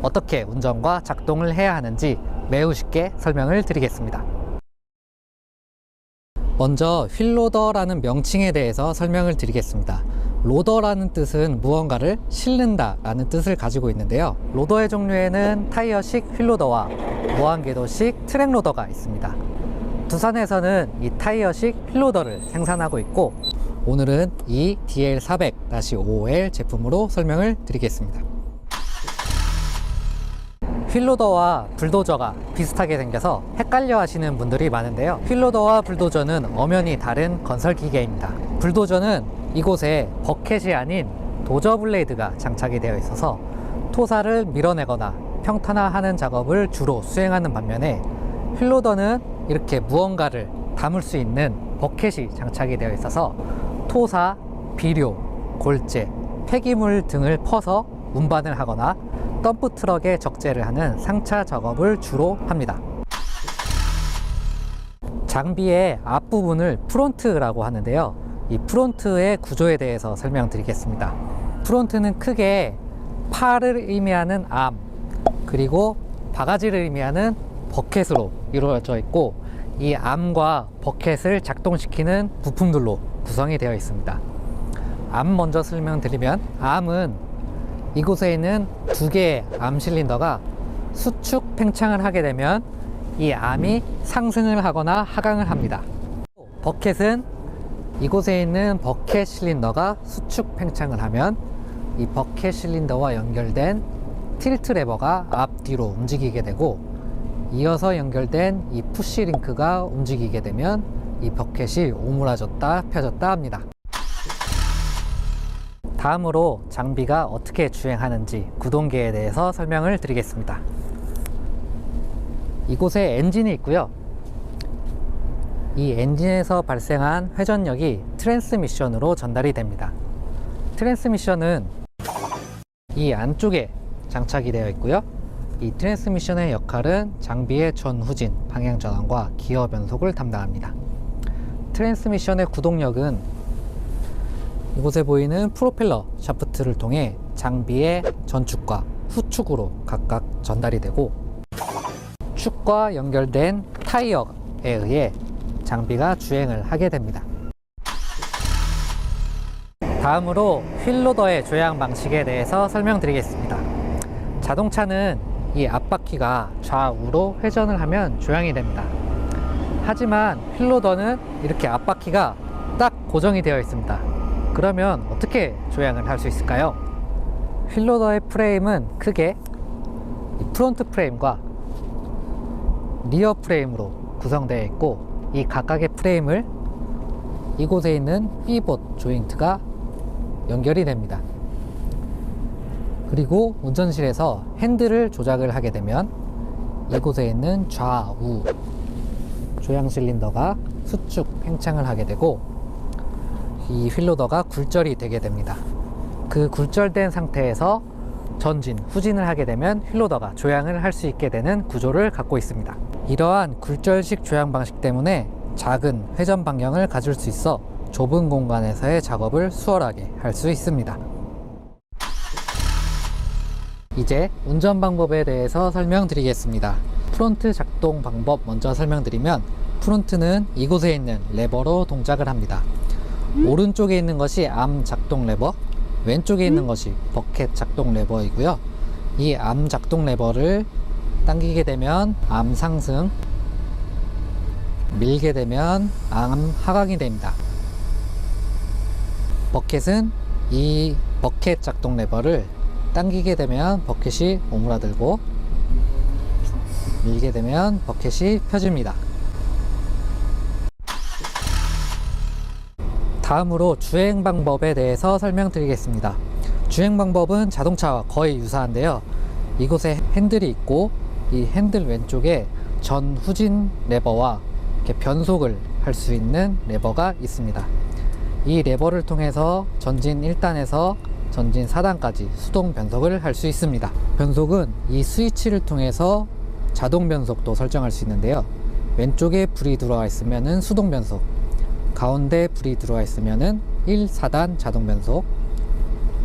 어떻게 운전과 작동을 해야 하는지 매우 쉽게 설명을 드리겠습니다. 먼저 휠로더라는 명칭에 대해서 설명을 드리겠습니다. 로더라는 뜻은 무언가를 실는다 라는 뜻을 가지고 있는데요. 로더의 종류에는 타이어식 휠로더와 무한궤도식 트랙로더가 있습니다. 두산에서는 이 타이어식 휠로더를 생산하고 있고, 오늘은 이 DL400-5L 제품으로 설명을 드리겠습니다. 휠로더와 불도저가 비슷하게 생겨서 헷갈려 하시는 분들이 많은데요. 휠로더와 불도저는 엄연히 다른 건설 기계입니다. 불도저는 이곳에 버켓이 아닌 도저 블레이드가 장착이 되어 있어서 토사를 밀어내거나 평탄화하는 작업을 주로 수행하는 반면에, 휠로더는 이렇게 무언가를 담을 수 있는 버켓이 장착이 되어 있어서 토사, 비료, 골재, 폐기물 등을 퍼서 운반을 하거나 덤프 트럭에 적재를 하는 상차 작업을 주로 합니다. 장비의 앞부분을 프론트라고 하는데요. 이 프론트의 구조에 대해서 설명드리겠습니다. 프론트는 크게 팔을 의미하는 암, 그리고 바가지를 의미하는 버켓으로 이루어져 있고, 이 암과 버켓을 작동시키는 부품들로 구성이 되어 있습니다. 암 먼저 설명드리면, 암은 이곳에 있는 두 개의 암 실린더가 수축 팽창을 하게 되면 이 암이 상승을 하거나 하강을 합니다. 버켓은 이곳에 있는 버켓 실린더가 수축 팽창을 하면 이 버켓 실린더와 연결된 틸트 레버가 앞뒤로 움직이게 되고, 이어서 연결된 이 푸시 링크가 움직이게 되면 이 버켓이 오므라졌다 펴졌다 합니다. 다음으로 장비가 어떻게 주행하는지 구동계에 대해서 설명을 드리겠습니다. 이곳에 엔진이 있고요. 이 엔진에서 발생한 회전력이 트랜스미션으로 전달이 됩니다. 트랜스미션은 이 안쪽에 장착이 되어 있고요. 이 트랜스미션의 역할은 장비의 전후진, 방향 전환과 기어 변속을 담당합니다. 트랜스미션의 구동력은 이곳에 보이는 프로펠러 샤프트를 통해 장비의 전축과 후축으로 각각 전달이 되고, 축과 연결된 타이어에 의해 장비가 주행을 하게 됩니다. 다음으로 휠로더의 조향 방식에 대해서 설명드리겠습니다. 자동차는 이 앞바퀴가 좌우로 회전을 하면 조향이 됩니다. 하지만 휠로더는 이렇게 앞바퀴가 딱 고정이 되어 있습니다. 그러면 어떻게 조향을 할 수 있을까요? 휠로더의 프레임은 크게 이 프론트 프레임과 리어 프레임으로 구성되어 있고, 이 각각의 프레임을 이곳에 있는 피봇 조인트가 연결이 됩니다. 그리고 운전실에서 핸들을 조작을 하게 되면 이곳에 있는 좌우 조향 실린더가 수축 팽창을 하게 되고, 이 휠로더가 굴절이 되게 됩니다. 그 굴절된 상태에서 전진, 후진을 하게 되면 휠로더가 조향을 할 수 있게 되는 구조를 갖고 있습니다. 이러한 굴절식 조향 방식 때문에 작은 회전 반경을 가질 수 있어 좁은 공간에서의 작업을 수월하게 할 수 있습니다. 이제 운전 방법에 대해서 설명드리겠습니다. 프론트 작동 방법 먼저 설명드리면, 프론트는 이곳에 있는 레버로 동작을 합니다. 오른쪽에 있는 것이 암 작동 레버, 왼쪽에 있는 것이 버켓 작동 레버이고요. 이 암 작동 레버를 당기게 되면 암 상승, 밀게 되면 암 하강이 됩니다. 버켓은 이 버켓 작동 레버를 당기게 되면 버켓이 오므라들고, 밀게 되면 버켓이 펴집니다. 다음으로 주행 방법에 대해서 설명드리겠습니다. 주행 방법은 자동차와 거의 유사한데요. 이곳에 핸들이 있고, 이 핸들 왼쪽에 전 후진 레버와 이렇게 변속을 할 수 있는 레버가 있습니다. 이 레버를 통해서 전진 1단에서 전진 4단까지 수동 변속을 할 수 있습니다. 변속은 이 스위치를 통해서 자동 변속도 설정할 수 있는데요. 왼쪽에 불이 들어와 있으면 수동 변속, 가운데 불이 들어와 있으면 1, 4단 자동 변속,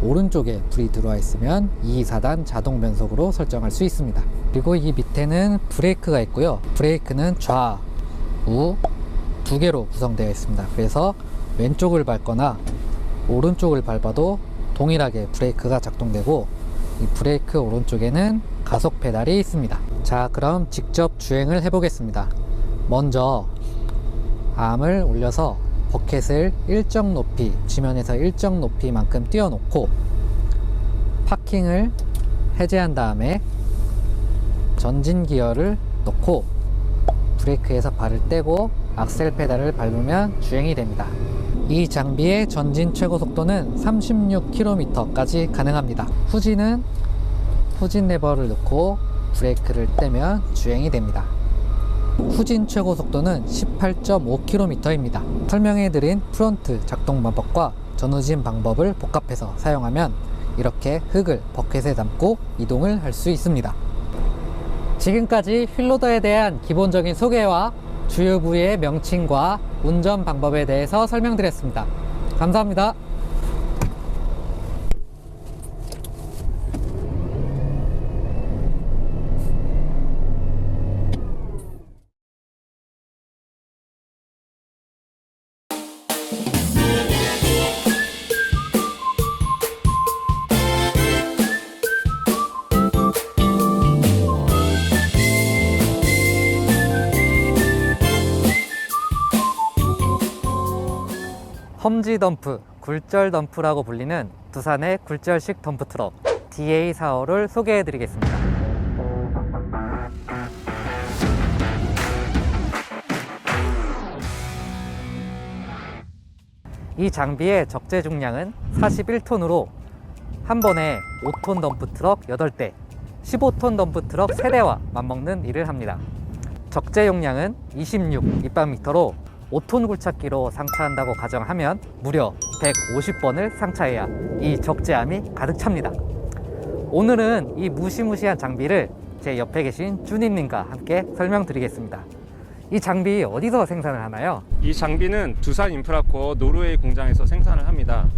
오른쪽에 불이 들어와 있으면 2, 4단 자동 변속으로 설정할 수 있습니다. 그리고 이 밑에는 브레이크가 있고요. 브레이크는 좌, 우 두 개로 구성되어 있습니다. 그래서 왼쪽을 밟거나 오른쪽을 밟아도 동일하게 브레이크가 작동되고, 이 브레이크 오른쪽에는 가속 페달이 있습니다. 자, 그럼 직접 주행을 해보겠습니다. 먼저 암을 올려서 버켓을 일정 높이, 지면에서 일정 높이만큼 띄워놓고 파킹을 해제한 다음에 전진 기어를 넣고 브레이크에서 발을 떼고 악셀 페달을 밟으면 주행이 됩니다. 이 장비의 전진 최고 속도는 36km까지 가능합니다. 후진은 후진 레버를 넣고 브레이크를 떼면 주행이 됩니다. 후진 최고 속도는 18.5km입니다. 설명해드린 프론트 작동 방법과 전후진 방법을 복합해서 사용하면 이렇게 흙을 버켓에 담고 이동을 할 수 있습니다. 지금까지 휠로더에 대한 기본적인 소개와 주요 부위의 명칭과 운전 방법에 대해서 설명드렸습니다. 감사합니다. 험지 덤프, 굴절 덤프라고 불리는 두산의 굴절식 덤프 트럭 DA45를 소개해 드리겠습니다. 이 장비의 적재 중량은 41톤으로 한 번에 5톤 덤프 트럭 8대, 15톤 덤프 트럭 3대와 맞먹는 일을 합니다. 적재 용량은 26 입방미터로 5톤 굴착기로 상차한다고 가정하면 무려 150번을 상차해야 이 적재함이 가득 찹니다. 오늘은 이 무시무시한 장비를 제 옆에 계신 쭈니님과 함께 설명드리겠습니다. 이 장비 어디서 생산을 하나요? 이 장비는 두산 인프라코어 노르웨이 공장에서 생산을 합니다.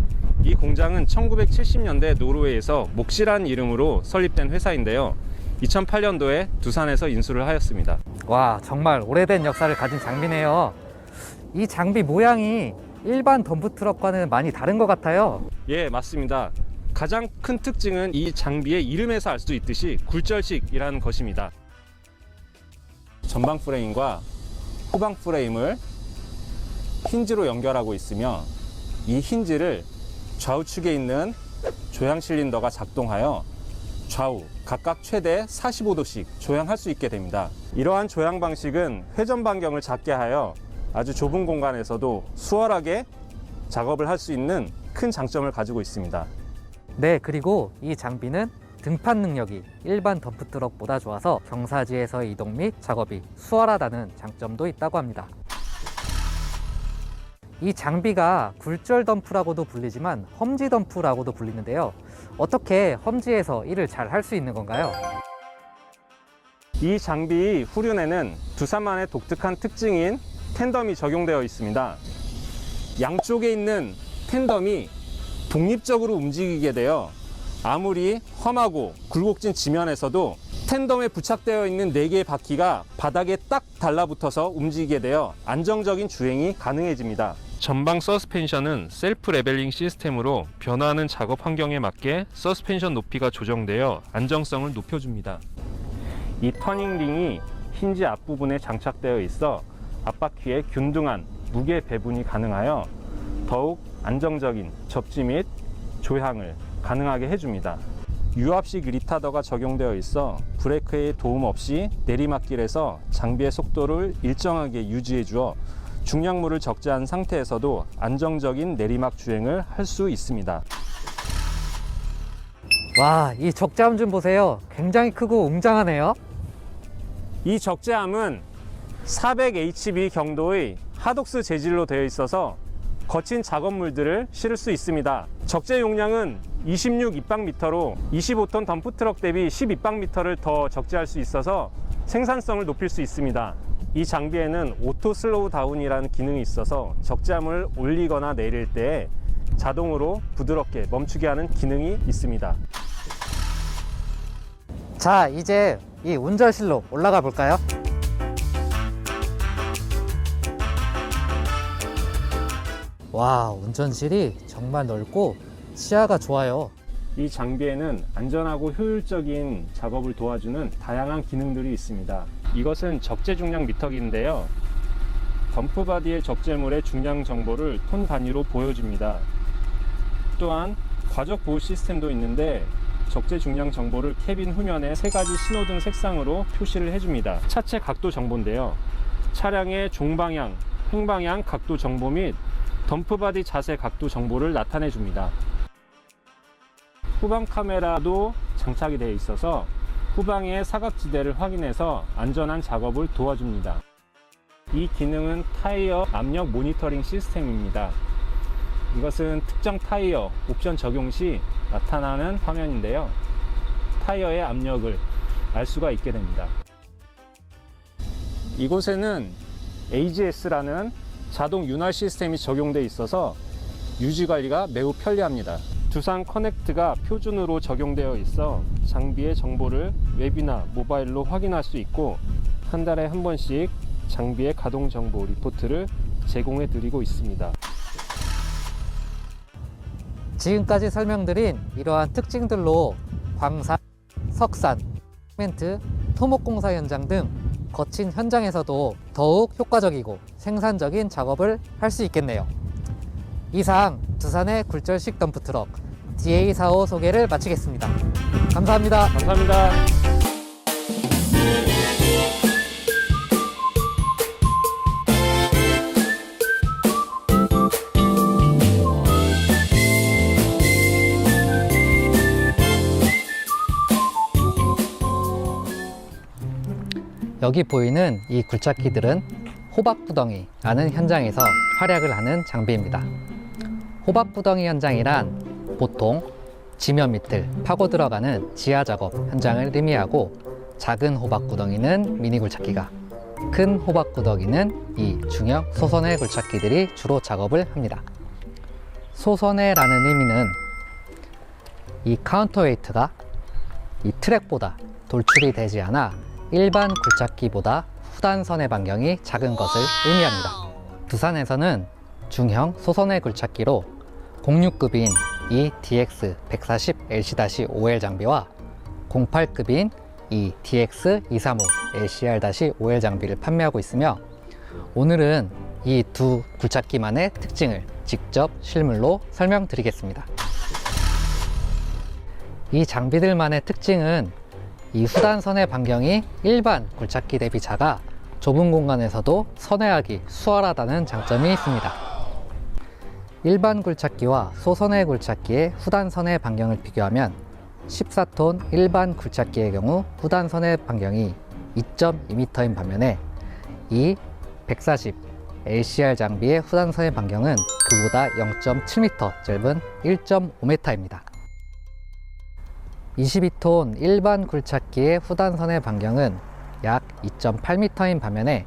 이 공장은 1970년대 노르웨이에서 몫이란 이름으로 설립된 회사인데요. 2008년도에 두산에서 인수를 하였습니다. 와, 정말 오래된 역사를 가진 장비네요. 이 장비 모양이 일반 덤프 트럭과는 많이 다른 것 같아요. 예, 맞습니다. 가장 큰 특징은 이 장비의 이름에서 알 수 있듯이 굴절식이라는 것입니다. 전방 프레임과 후방 프레임을 힌지로 연결하고 있으며, 이 힌지를 좌우측에 있는 조향 실린더가 작동하여 좌우 각각 최대 45도씩 조향할 수 있게 됩니다. 이러한 조향 방식은 회전 반경을 작게 하여 아주 좁은 공간에서도 수월하게 작업을 할 수 있는 큰 장점을 가지고 있습니다. 네, 그리고 이 장비는 등판 능력이 일반 덤프 트럭보다 좋아서 경사지에서의 이동 및 작업이 수월하다는 장점도 있다고 합니다. 이 장비가 굴절 덤프라고도 불리지만 험지 덤프라고도 불리는데요. 어떻게 험지에서 일을 잘 할 수 있는 건가요? 이 장비 후륜에는 두산만의 독특한 특징인 텐덤이 적용되어 있습니다. 양쪽에 있는 텐덤이 독립적으로 움직이게 되어 아무리 험하고 굴곡진 지면에서도 텐덤에 부착되어 있는 4개의 바퀴가 바닥에 딱 달라붙어서 움직이게 되어 안정적인 주행이 가능해집니다. 전방 서스펜션은 셀프 레벨링 시스템으로 변화하는 작업 환경에 맞게 서스펜션 높이가 조정되어 안정성을 높여줍니다. 이 터닝링이 힌지 앞부분에 장착되어 있어 앞바퀴의 균등한 무게 배분이 가능하여 더욱 안정적인 접지 및 조향을 가능하게 해줍니다. 유압식 리타더가 적용되어 있어 브레이크의 도움 없이 내리막길에서 장비의 속도를 일정하게 유지해 주어 중량물을 적재한 상태에서도 안정적인 내리막 주행을 할 수 있습니다. 와, 이 적재함 좀 보세요. 굉장히 크고 웅장하네요. 이 적재함은 400 HB 경도의 하독스 재질로 되어 있어서 거친 작업물들을 실을 수 있습니다. 적재 용량은 26 입방미터로 25톤 덤프트럭 대비 10 입방미터를 더 적재할 수 있어서 생산성을 높일 수 있습니다. 이 장비에는 오토 슬로우 다운이라는 기능이 있어서 적재함을 올리거나 내릴 때 자동으로 부드럽게 멈추게 하는 기능이 있습니다. 자, 이제 이 운전실로 올라가 볼까요? 와, 운전실이 정말 넓고 시야가 좋아요. 이 장비에는 안전하고 효율적인 작업을 도와주는 다양한 기능들이 있습니다. 이것은 적재 중량 미터기인데요. 덤프 바디의 적재물의 중량 정보를 톤 단위로 보여줍니다. 또한 과적 보호 시스템도 있는데 적재 중량 정보를 캐빈 후면에 3가지 신호등 색상으로 표시를 해줍니다. 차체 각도 정보인데요. 차량의 종방향, 횡방향 각도 정보 및 덤프 바디 자세 각도 정보를 나타내 줍니다. 후방 카메라도 장착이 되어 있어서 후방의 사각지대를 확인해서 안전한 작업을 도와줍니다. 이 기능은 타이어 압력 모니터링 시스템입니다. 이것은 특정 타이어 옵션 적용 시 나타나는 화면인데요. 타이어의 압력을 알 수가 있게 됩니다. 이곳에는 AGS라는 자동 윤활 시스템이 적용되어 있어서 유지 관리가 매우 편리합니다. 두산 커넥트가 표준으로 적용되어 있어 장비의 정보를 웹이나 모바일로 확인할 수 있고 한 달에 한 번씩 장비의 가동 정보 리포트를 제공해 드리고 있습니다. 지금까지 설명드린 이러한 특징들로 광산, 석산, 시멘트, 토목공사 현장 등 거친 현장에서도 더욱 효과적이고 생산적인 작업을 할 수 있겠네요. 이상 두산의 굴절식 덤프트럭 DA45 소개를 마치겠습니다. 감사합니다. 감사합니다. 여기 보이는 이 굴착기들은 호박구덩이라는 현장에서 활약을 하는 장비입니다. 호박구덩이 현장이란 보통 지면 밑을 파고 들어가는 지하 작업 현장을 의미하고 작은 호박구덩이는 미니 굴착기가, 큰 호박구덩이는 이 중형 소선회 굴착기들이 주로 작업을 합니다. 소선회라는 의미는 이 카운터웨이트가 이 트랙보다 돌출이 되지 않아 일반 굴착기보다 후단선의 반경이 작은 것을 의미합니다. 두산에서는 중형 소선회 굴착기로 06급인 이 DX140LC-5L 장비와 08급인 이 DX235LCR-5L 장비를 판매하고 있으며 오늘은 이 두 굴착기만의 특징을 직접 실물로 설명드리겠습니다. 이 장비들만의 특징은 이 후단선의 반경이 일반 굴착기 대비 작아 좁은 공간에서도 선회하기 수월하다는 장점이 있습니다. 일반 굴착기와 소선회 굴착기의 후단선의 반경을 비교하면 14톤 일반 굴착기의 경우 후단선의 반경이 2.2m인 반면에 이 140 LCR 장비의 후단선의 반경은 그보다 0.7m 짧은 1.5m입니다. 22톤 일반 굴착기의 후단선의 반경은 약 2.8m인 반면에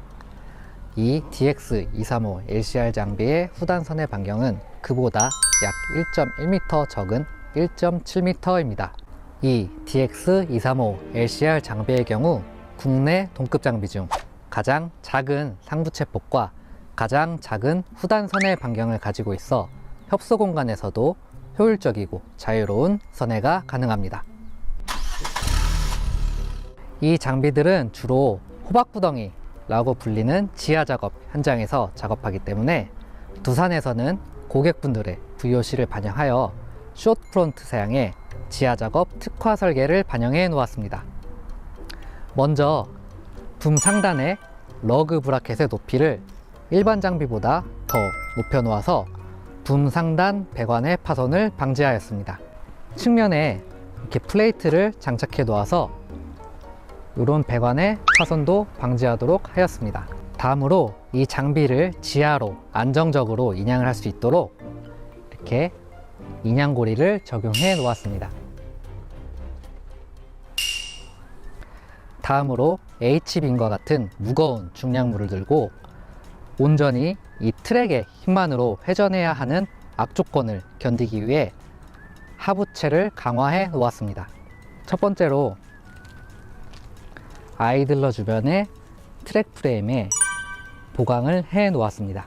이 DX235 LCR 장비의 후단선의 반경은 그보다 약 1.1m 적은 1.7m입니다. 이 DX235 LCR 장비의 경우 국내 동급 장비 중 가장 작은 상부채폭과 가장 작은 후단 선의 반경을 가지고 있어 협소 공간에서도 효율적이고 자유로운 선회가 가능합니다. 이 장비들은 주로 호박구덩이라고 불리는 지하 작업 현장에서 작업하기 때문에 두산에서는 고객분들의 VOC를 반영하여 숏 프론트 사양의 지하 작업 특화 설계를 반영해 놓았습니다. 먼저 붐 상단의 러그 브라켓의 높이를 일반 장비보다 더 높여 놓아서 붐 상단 배관의 파손을 방지하였습니다. 측면에 이렇게 플레이트를 장착해 놓아서 이런 배관의 파손도 방지하도록 하였습니다. 다음으로 이 장비를 지하로 안정적으로 인양을 할 수 있도록 이렇게 인양고리를 적용해 놓았습니다. 다음으로 H빔과 같은 무거운 중량물을 들고 온전히 이 트랙의 힘만으로 회전해야 하는 악조건을 견디기 위해 하부체를 강화해 놓았습니다. 첫 번째로 아이들러 주변의 트랙 프레임에 보강을 해 놓았습니다.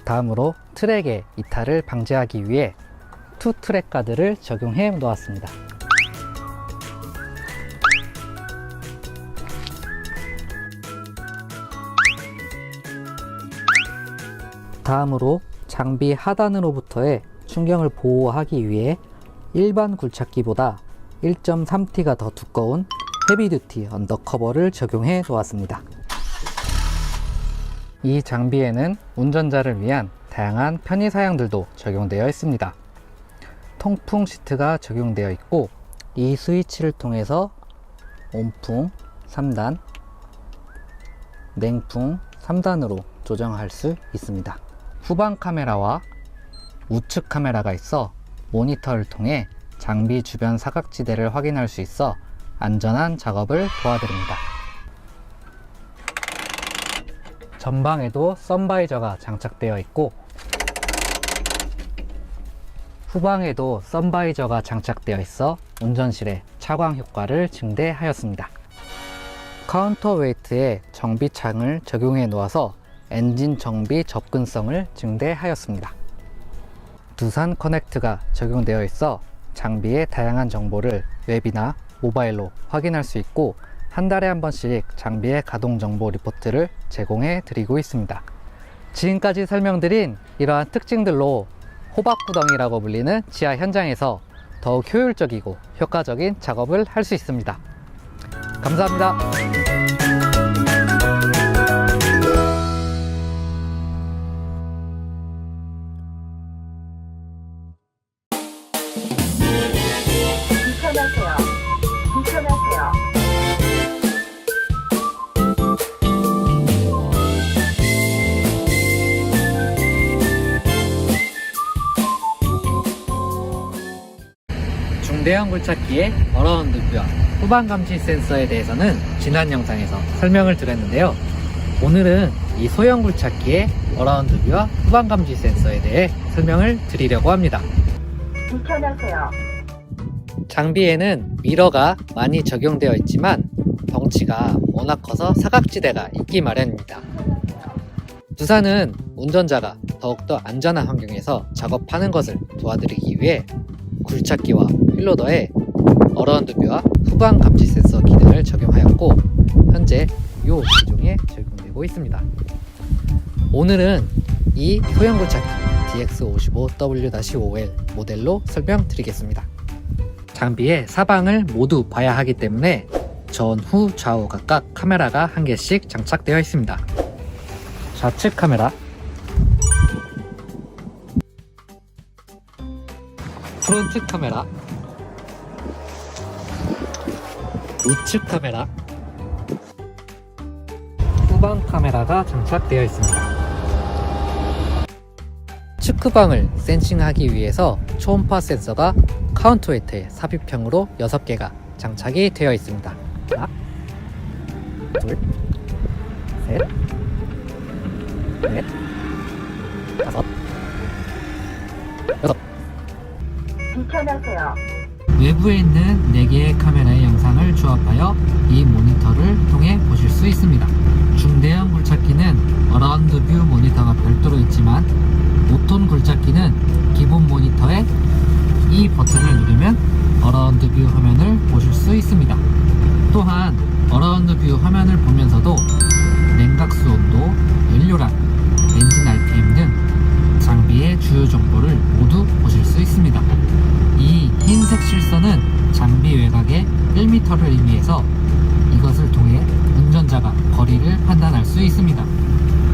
다음으로 트랙의 이탈을 방지하기 위해 투 트랙 가드를 적용해 놓았습니다. 다음으로 장비 하단으로부터의 충격을 보호하기 위해 일반 굴착기보다 1.3T가 더 두꺼운 헤비듀티 언더커버를 적용해 놓았습니다. 이 장비에는 운전자를 위한 다양한 편의 사양들도 적용되어 있습니다. 통풍 시트가 적용되어 있고 이 스위치를 통해서 온풍 3단, 냉풍 3단으로 조정할 수 있습니다. 후방 카메라와 우측 카메라가 있어 모니터를 통해 장비 주변 사각지대를 확인할 수 있어 안전한 작업을 도와드립니다. 전방에도 선바이저가 장착되어 있고 후방에도 선바이저가 장착되어 있어 운전실의 차광 효과를 증대하였습니다. 카운터웨이트에 정비창을 적용해 놓아서 엔진 정비 접근성을 증대하였습니다. 두산 커넥트가 적용되어 있어 장비의 다양한 정보를 웹이나 모바일로 확인할 수 있고 한 달에 한 번씩 장비의 가동 정보 리포트를 제공해 드리고 있습니다. 지금까지 설명드린 이러한 특징들로 호박구덩이라고 불리는 지하 현장에서 더욱 효율적이고 효과적인 작업을 할 수 있습니다. 감사합니다. 불편하세요. 불편하세요. 중대형 굴착기의 어라운드 뷰와 후방 감지 센서에 대해서는 지난 영상에서 설명을 드렸는데요. 오늘은 이 소형 굴착기의 어라운드 뷰와 후방 감지 센서에 대해 설명을 드리려고 합니다. 불편하세요. 장비에는 미러가 많이 적용되어 있지만 덩치가 워낙 커서 사각지대가 있기 마련입니다. 두산은 운전자가 더욱더 안전한 환경에서 작업하는 것을 도와드리기 위해 굴착기와 휠로더에 어라운드 뷰와 후방 감지 센서 기능을 적용하였고 현재 이 기종에 적용되고 있습니다. 오늘은 이 소형 굴착기 DX55W-5L 모델로 설명드리겠습니다. 장비의 사방을 모두 봐야 하기 때문에 전후 좌우 각각 카메라가 한 개씩 장착되어 있습니다. 좌측 카메라, 프론트 카메라, 우측 카메라, 후방 카메라가 장착되어 있습니다. 측후방을 센싱하기 위해서 초음파 센서가 카운터웨이트의 삽입형으로 6개가 장착이 되어 있습니다. 둘, 셋, 넷, 다섯, 여섯. 뒤편하세요. 외부에 있는 4개의 카메라의 영상을 조합하여 이 모니터를 통해 보실 수 있습니다. 중대형 굴착기는 어라운드 뷰 모니터가 별도로 있지만 5톤 굴착기는 기본 모니터에 이 버튼을 누르면 어라운드 뷰 화면을 보실 수 있습니다. 또한 어라운드 뷰 화면을 보면서도 냉각수 온도, 연료량, 엔진 RPM 등 장비의 주요 정보를 모두 보실 수 있습니다. 이 흰색 실선은 장비 외곽의 1m를 의미해서 이것을 통해 운전자가 거리를 판단할 수 있습니다.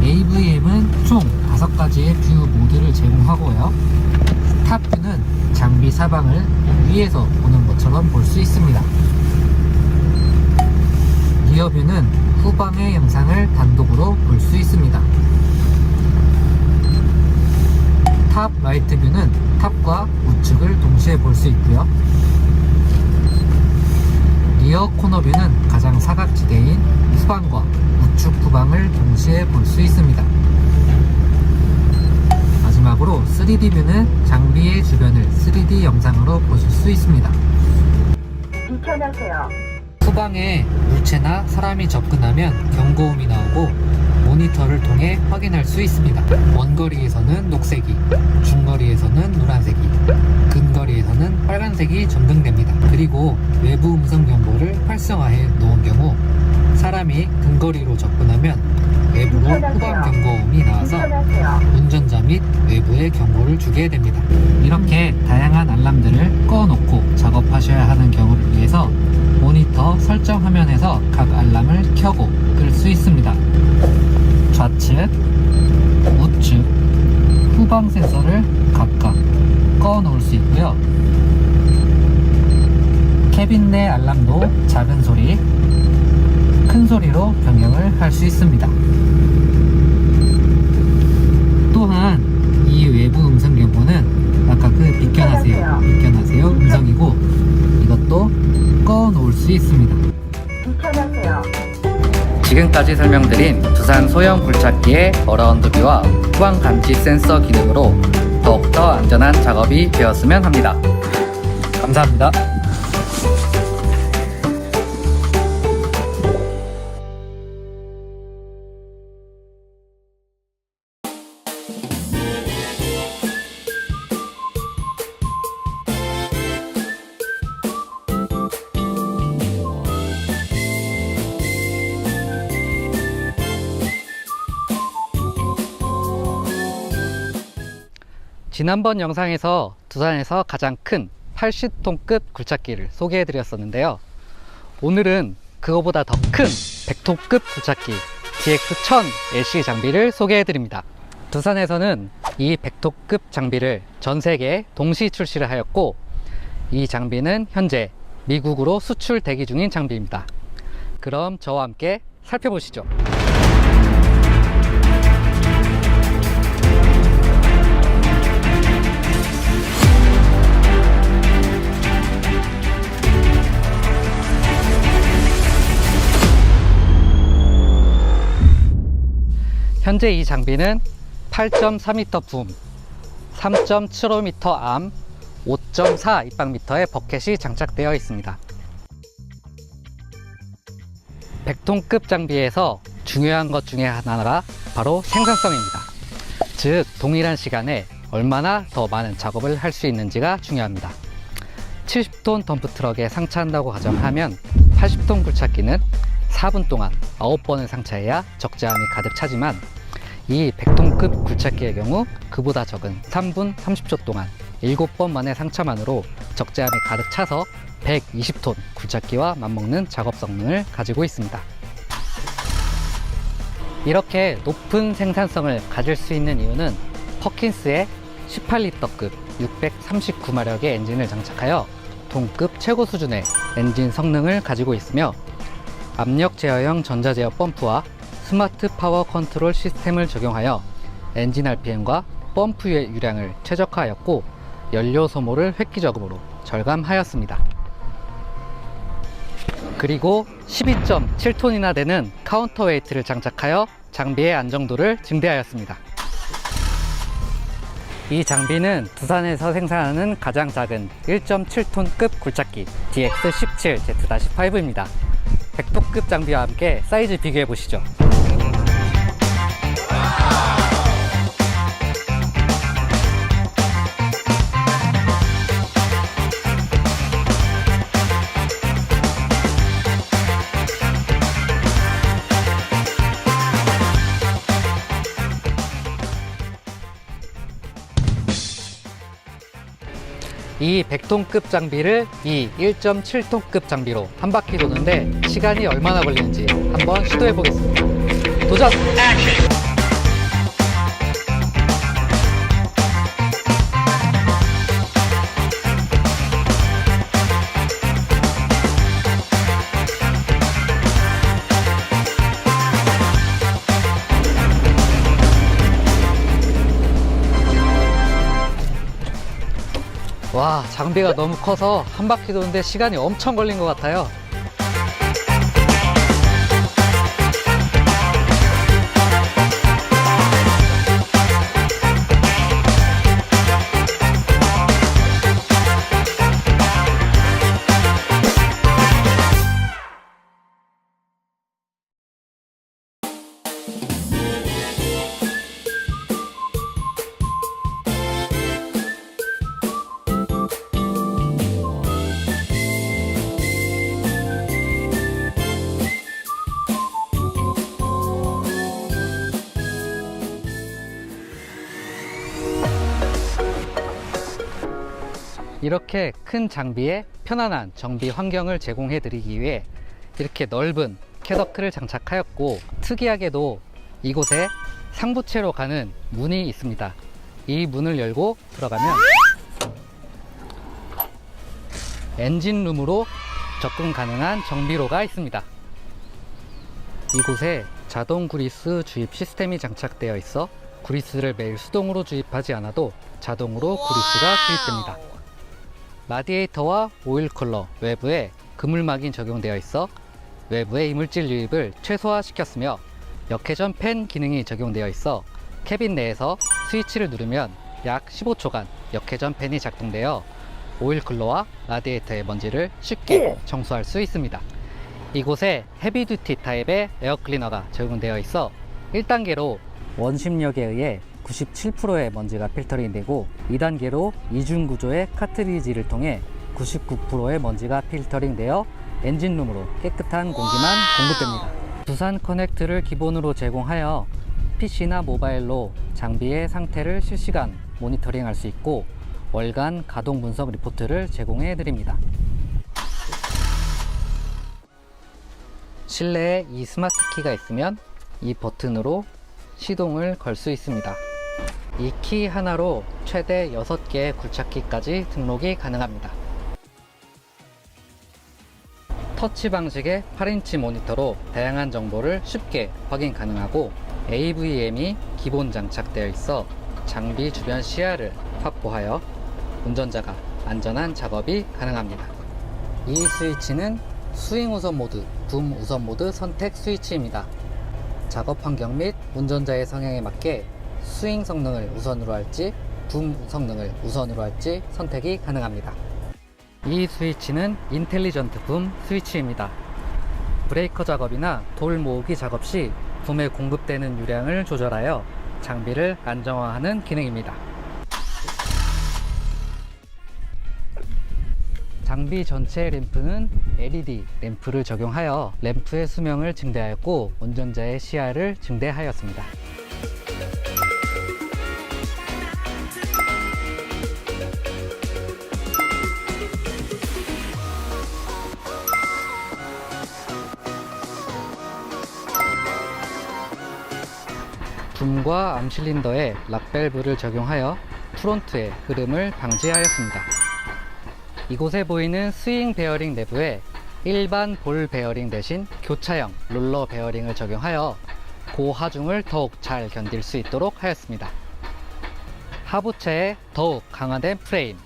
AVM은 총 5가지의 뷰 모드를 제공하고요. 탑뷰는 장비 사방을 위에서 보는 것처럼 볼 수 있습니다. 리어뷰는 후방의 영상을 단독으로 볼 수 있습니다. 탑 라이트 뷰는 탑과 우측을 동시에 볼 수 있고요. 리어 코너 뷰는 가장 사각지대인 후방과 우측 후방을 동시에 볼 수 있습니다. 마지막으로 3D 뷰는 장비의 주변을 3D 영상으로 보실 수 있습니다. 뒤편하세요. 후방에 물체나 사람이 접근하면 경고음이 나오고 모니터를 통해 확인할 수 있습니다. 원거리에서는 녹색이, 중거리에서는 노란색이, 근거리에서는 빨간색이 전등됩니다. 그리고 외부 음성 경보를 활성화해 놓은 경우 사람이 근거리로 접근하면 외부로 후방 경고음이 나와서 뒤편하세요. 운전자 및 외부에 경고를 주게 됩니다. 이렇게 다양한 알람들을 꺼놓고 작업하셔야 하는 경우를 위해서 모니터 설정 화면에서 각 알람을 켜고 끌 수 있습니다. 좌측, 우측, 후방 센서를 각각 꺼 놓을 수 있고요. 캐빈 내 알람도 작은 소리, 큰 소리로 변경을 할 수 있습니다. 또한 이 외부 음성 경보는 아까 그 비켜나세요, 비켜나세요 음성이고 이것도 꺼 놓을 수 있습니다. 뒤편하세요. 지금까지 설명드린 두산 소형 굴착기의 어라운드 뷰와 후방 감지 센서 기능으로 더욱더 안전한 작업이 되었으면 합니다. 감사합니다. 지난번 영상에서 두산에서 가장 큰 80톤급 굴착기를 소개해 드렸었는데요. 오늘은 그거보다 더 큰 100톤급 굴착기 DX1000 LC 장비를 소개해 드립니다. 두산에서는 이 100톤급 장비를 전 세계에 동시 출시를 하였고 이 장비는 현재 미국으로 수출 대기 중인 장비입니다. 그럼 저와 함께 살펴보시죠. 현재 이 장비는 8.4m 붐, 3.75m 암, 5.4 입방미터의 버켓이 장착되어 있습니다. 100톤급 장비에서 중요한 것 중에 하나가 바로 생산성입니다. 즉 동일한 시간에 얼마나 더 많은 작업을 할 수 있는지가 중요합니다. 70톤 덤프트럭에 상차한다고 가정하면 80톤 굴착기는 4분 동안 9번을 상차해야 적재함이 가득 차지만 이 100톤급 굴착기의 경우 그보다 적은 3분 30초 동안 7번 만의 상차만으로 적재함이 가득 차서 120톤 굴착기와 맞먹는 작업 성능을 가지고 있습니다. 이렇게 높은 생산성을 가질 수 있는 이유는 퍼킨스의 18리터급 639마력의 엔진을 장착하여 동급 최고 수준의 엔진 성능을 가지고 있으며 압력 제어형 전자제어 펌프와 스마트 파워 컨트롤 시스템을 적용하여 엔진 RPM과 펌프의 유량을 최적화하였고 연료 소모를 획기적으로 절감하였습니다. 그리고 12.7톤이나 되는 카운터웨이트를 장착하여 장비의 안정도를 증대하였습니다. 이 장비는 두산에서 생산하는 가장 작은 1.7톤급 굴착기 DX17Z-5입니다. 100톤급 장비와 함께 사이즈 비교해 보시죠. 이 100톤급 장비를 이 1.7톤급 장비로 한 바퀴 도는데 시간이 얼마나 걸리는지 한번 시도해 보겠습니다. 도전! 와, 장비가 너무 커서 한 바퀴 도는데 시간이 엄청 걸린 것 같아요. 이렇게 큰 장비에 편안한 정비 환경을 제공해 드리기 위해 이렇게 넓은 캐더크를 장착하였고, 특이하게도 이곳에 상부체로 가는 문이 있습니다. 이 문을 열고 들어가면 엔진룸으로 접근 가능한 정비로가 있습니다. 이곳에 자동 구리스 주입 시스템이 장착되어 있어 구리스를 매일 수동으로 주입하지 않아도 자동으로 구리스가 주입됩니다. 라디에이터와 오일 쿨러 외부에 그물막이 적용되어 있어 외부의 이물질 유입을 최소화시켰으며, 역회전 팬 기능이 적용되어 있어 캐빈 내에서 스위치를 누르면 약 15초간 역회전 팬이 작동되어 오일 쿨러와 라디에이터의 먼지를 쉽게 청소할 수 있습니다. 이곳에 헤비듀티 타입의 에어클리너가 적용되어 있어 1단계로 원심력에 의해 97%의 먼지가 필터링 되고, 2단계로 이중 구조의 카트리지를 통해 99%의 먼지가 필터링 되어 엔진룸으로 깨끗한 공기만 공급됩니다. 두산 커넥트를 기본으로 제공하여 PC나 모바일로 장비의 상태를 실시간 모니터링 할 수 있고, 월간 가동 분석 리포트를 제공해 드립니다. 실내에 이 스마트 키가 있으면 이 버튼으로 시동을 걸 수 있습니다. 이 키 하나로 최대 6개의 굴착기까지 등록이 가능합니다. 터치 방식의 8인치 모니터로 다양한 정보를 쉽게 확인 가능하고, AVM이 기본 장착되어 있어 장비 주변 시야를 확보하여 운전자가 안전한 작업이 가능합니다. 이 스위치는 스윙 우선 모드, 붐 우선 모드 선택 스위치입니다. 작업 환경 및 운전자의 성향에 맞게 스윙 성능을 우선으로 할지 붐 성능을 우선으로 할지 선택이 가능합니다. 이 스위치는 인텔리전트 붐 스위치입니다. 브레이커 작업이나 돌 모으기 작업 시 붐에 공급되는 유량을 조절하여 장비를 안정화하는 기능입니다. 장비 전체 램프는 LED 램프를 적용하여 램프의 수명을 증대하였고, 운전자의 시야를 증대하였습니다. 붐과 암실린더에 락밸브를 적용하여 프론트의 흐름을 방지하였습니다. 이곳에 보이는 스윙 베어링 내부에 일반 볼 베어링 대신 교차형 롤러 베어링을 적용하여 고하중을 더욱 잘 견딜 수 있도록 하였습니다. 하부체에 더욱 강화된 프레임,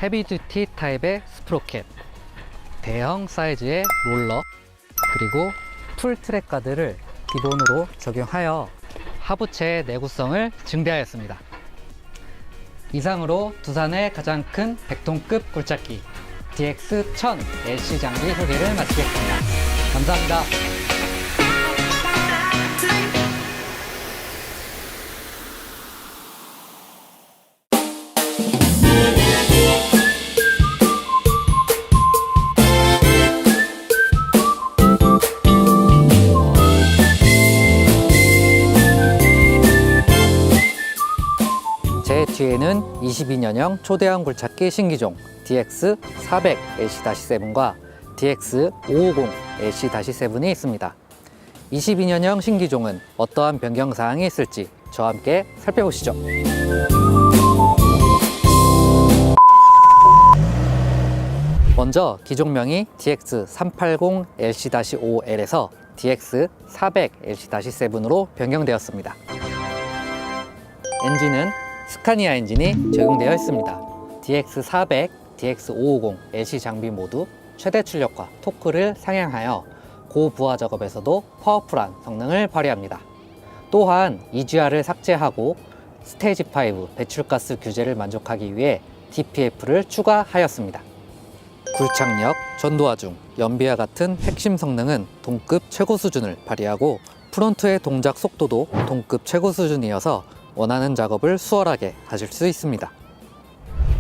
헤비듀티 타입의 스프로켓, 대형 사이즈의 롤러 그리고 풀 트랙 가드를 기본으로 적용하여 하부체의 내구성을 증대하였습니다. 이상으로 두산의 가장 큰 100톤급 굴착기 DX1000 LC 장비 소개를 마치겠습니다. 감사합니다. 제 뒤에는 22년형 초대형 굴착기 신기종 DX400 LC-7과 DX550 LC-7이 있습니다. 22년형 신기종은 어떠한 변경사항이 있을지 저와 함께 살펴보시죠. 먼저 기종명이 DX380 LC-5L에서 DX400 LC-7으로 변경되었습니다. 엔진은 스카니아 엔진이 적용되어 있습니다. DX400, DX550 LC 장비 모두 최대 출력과 토크를 상향하여 고부하 작업에서도 파워풀한 성능을 발휘합니다. 또한 EGR을 삭제하고 스테이지 5 배출가스 규제를 만족하기 위해 DPF를 추가하였습니다. 굴착력, 전도하중, 연비와 같은 핵심 성능은 동급 최고 수준을 발휘하고 프론트의 동작 속도도 동급 최고 수준이어서 원하는 작업을 수월하게 하실 수 있습니다.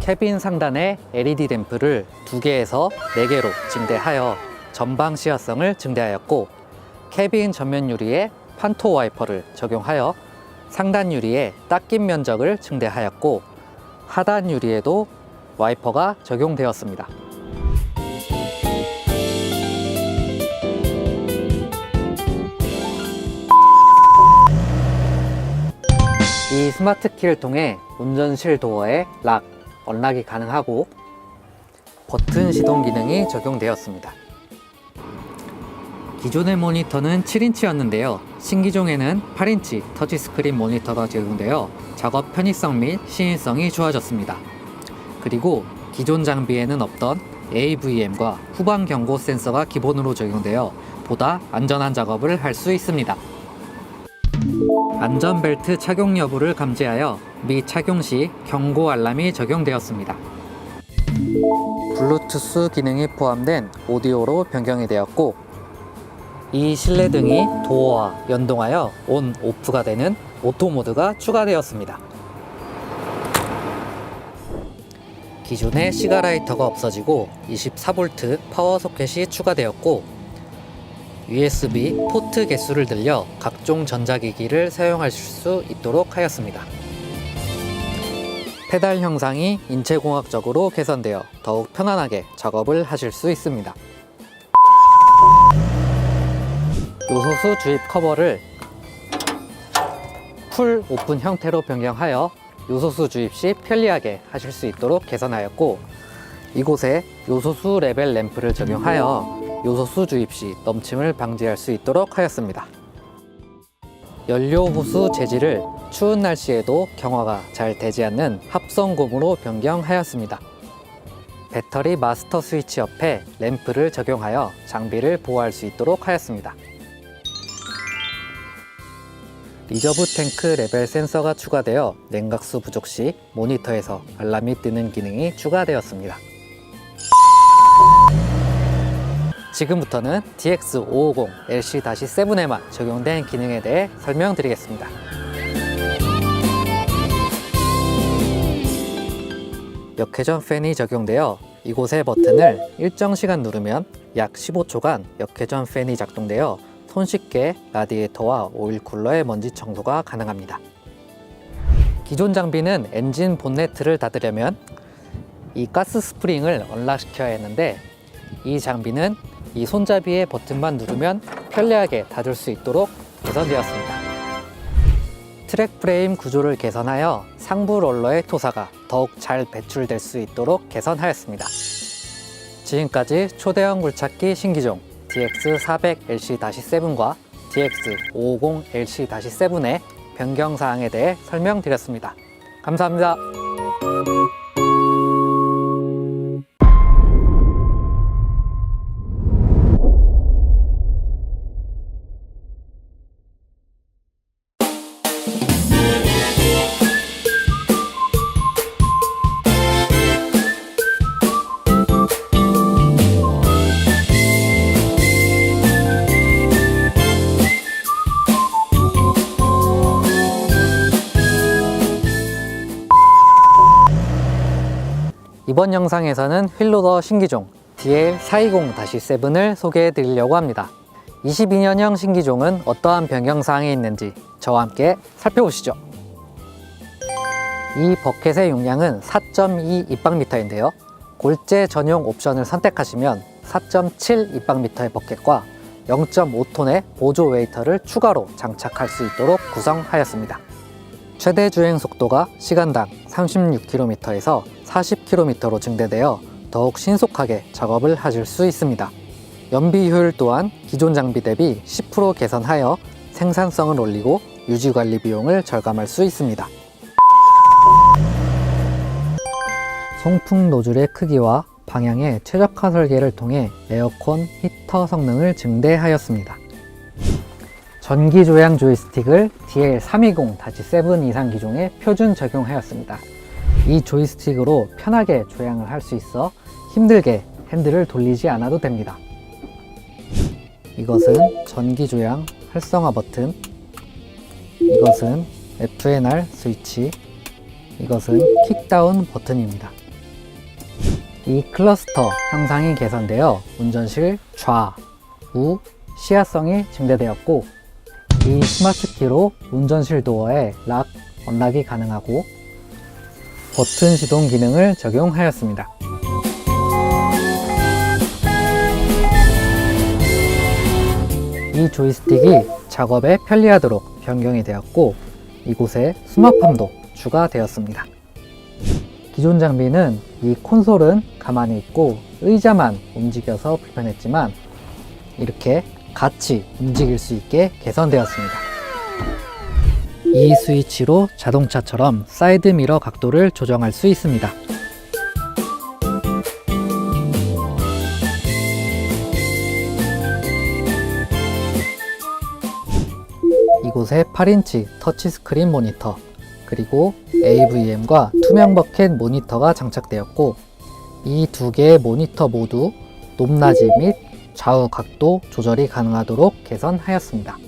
캐빈 상단에 LED 램프를 2개에서 4개로 증대하여 전방 시야성을 증대하였고, 캐빈 전면 유리에 판토 와이퍼를 적용하여 상단 유리에 닦임 면적을 증대하였고, 하단 유리에도 와이퍼가 적용되었습니다. 이 스마트 키를 통해 운전실 도어에 락, 언락이 가능하고 버튼 시동 기능이 적용되었습니다. 기존의 모니터는 7인치였는데요. 신기종에는 8인치 터치스크린 모니터가 적용되어 작업 편의성 및 시인성이 좋아졌습니다. 그리고 기존 장비에는 없던 AVM과 후방 경고 센서가 기본으로 적용되어 보다 안전한 작업을 할 수 있습니다. 안전벨트 착용 여부를 감지하여 미착용 시 경고 알람이 적용되었습니다. 블루투스 기능이 포함된 오디오로 변경이 되었고, 이 실내등이 도어와 연동하여 온, 오프가 되는 오토 모드가 추가되었습니다. 기존의 시가라이터가 없어지고 24V 파워 소켓이 추가되었고, USB 포트 개수를 늘려 각종 전자기기를 사용하실 수 있도록 하였습니다. 페달 형상이 인체공학적으로 개선되어 더욱 편안하게 작업을 하실 수 있습니다. 요소수 주입 커버를 풀 오픈 형태로 변경하여 요소수 주입 시 편리하게 하실 수 있도록 개선하였고, 이곳에 요소수 레벨 램프를 적용하여 요소수 주입 시 넘침을 방지할 수 있도록 하였습니다. 연료 호수 재질을 추운 날씨에도 경화가 잘 되지 않는 합성 고무로 변경하였습니다. 배터리 마스터 스위치 옆에 램프를 적용하여 장비를 보호할 수 있도록 하였습니다. 리저브 탱크 레벨 센서가 추가되어 냉각수 부족 시 모니터에서 알람이 뜨는 기능이 추가되었습니다. 지금부터는 DX550 LC-7에만 적용된 기능에 대해 설명드리겠습니다. 역회전 팬이 적용되어 이곳의 버튼을 일정 시간 누르면 약 15초간 역회전 팬이 작동되어 손쉽게 라디에이터와 오일 쿨러의 먼지 청소가 가능합니다. 기존 장비는 엔진 본네트를 닫으려면 이 가스 스프링을 언락시켜야 했는데, 이 장비는 이 손잡이의 버튼만 누르면 편리하게 닫을 수 있도록 개선되었습니다. 트랙 프레임 구조를 개선하여 상부 롤러의 토사가 더욱 잘 배출될 수 있도록 개선하였습니다. 지금까지 초대형 굴착기 신기종 DX400 LC-7과 DX550 LC-7의 변경사항에 대해 설명드렸습니다. 감사합니다. 이번 영상에서는 휠로더 신기종 DL420-7을 소개해 드리려고 합니다. 22년형 신기종은 어떠한 변경사항이 있는지 저와 함께 살펴보시죠. 이 버켓의 용량은 4.2 입방미터인데요. 골재 전용 옵션을 선택하시면 4.7 입방미터의 버켓과 0.5톤의 보조 웨이터를 추가로 장착할 수 있도록 구성하였습니다. 최대 주행 속도가 시간당 36km에서 40km로 증대되어 더욱 신속하게 작업을 하실 수 있습니다. 연비 효율 또한 기존 장비 대비 10% 개선하여 생산성을 올리고 유지관리 비용을 절감할 수 있습니다. 송풍 노즐의 크기와 방향의 최적화 설계를 통해 에어컨 히터 성능을 증대하였습니다. 전기 조향 조이스틱을 DL320-7 이상 기종에 표준 적용하였습니다. 이 조이스틱으로 편하게 조향을 할 수 있어 힘들게 핸들을 돌리지 않아도 됩니다. 이것은 전기 조향 활성화 버튼, 이것은 F&R 스위치, 이것은 킥다운 버튼입니다. 이 클러스터 형상이 개선되어 운전실 좌, 우, 시야성이 증대되었고, 이 스마트키로 운전실 도어에 락, 언락이 가능하고 버튼 시동 기능을 적용하였습니다. 이 조이스틱이 작업에 편리하도록 변경이 되었고, 이곳에 수납함도 추가되었습니다. 기존 장비는 이 콘솔은 가만히 있고 의자만 움직여서 불편했지만 이렇게 같이 움직일 수 있게 개선되었습니다. 이 스위치로 자동차처럼 사이드 미러 각도를 조정할 수 있습니다. 이곳에 8인치 터치스크린 모니터, 그리고 AVM과 투명 버켓 모니터가 장착되었고, 이 두 개의 모니터 모두 높낮이 및 좌우 각도 조절이 가능하도록 개선하였습니다.